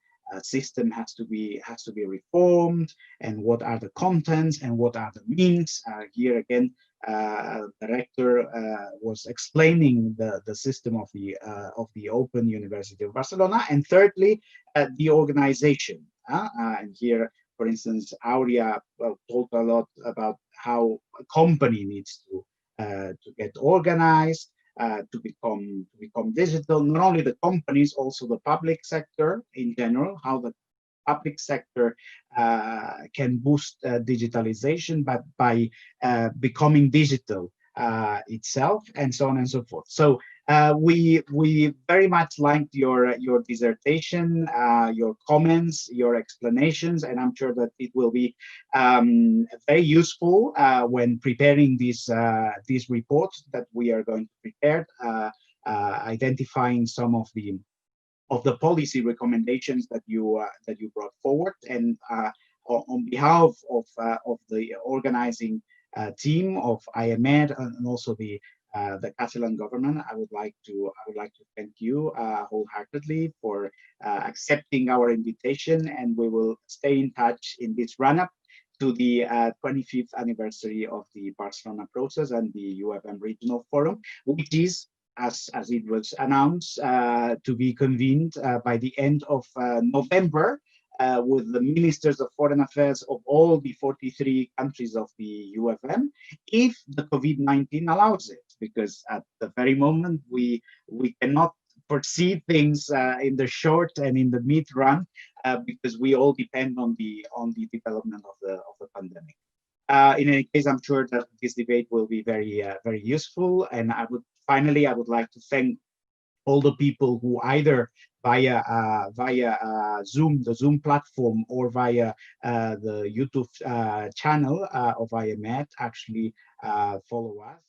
system has to be reformed, and what are the contents and what are the means. Here again, the rector was explaining the system of the Open University of Barcelona. And thirdly, the organization. And here, for instance, Aurea talked a lot about how a company needs to get organized, to become digital. Not only the companies, also the public sector in general, how the public sector can boost digitalization, but by becoming digital itself, and so on and so forth. So we very much liked your dissertation, your comments, your explanations, and I'm sure that it will be very useful when preparing this report that we are going to prepare, identifying some of the policy recommendations that you brought forward. And on behalf of the organizing team of IEMed and also the Catalan government, I would like to thank you wholeheartedly for accepting our invitation, and we will stay in touch in this run-up to the 25th anniversary of the Barcelona process and the UFM Regional Forum, which is, as it was announced, to be convened by the end of November, with the ministers of foreign affairs of all the 43 countries of the UFM, if the COVID-19 allows it, because at the very moment we cannot foresee things in the short and in the mid run, because we all depend on the development of the pandemic. In any case, I'm sure that this debate will be very useful. And I would like to thank all the people who either via Zoom, the Zoom platform, or via the YouTube channel of IEMed actually follow us.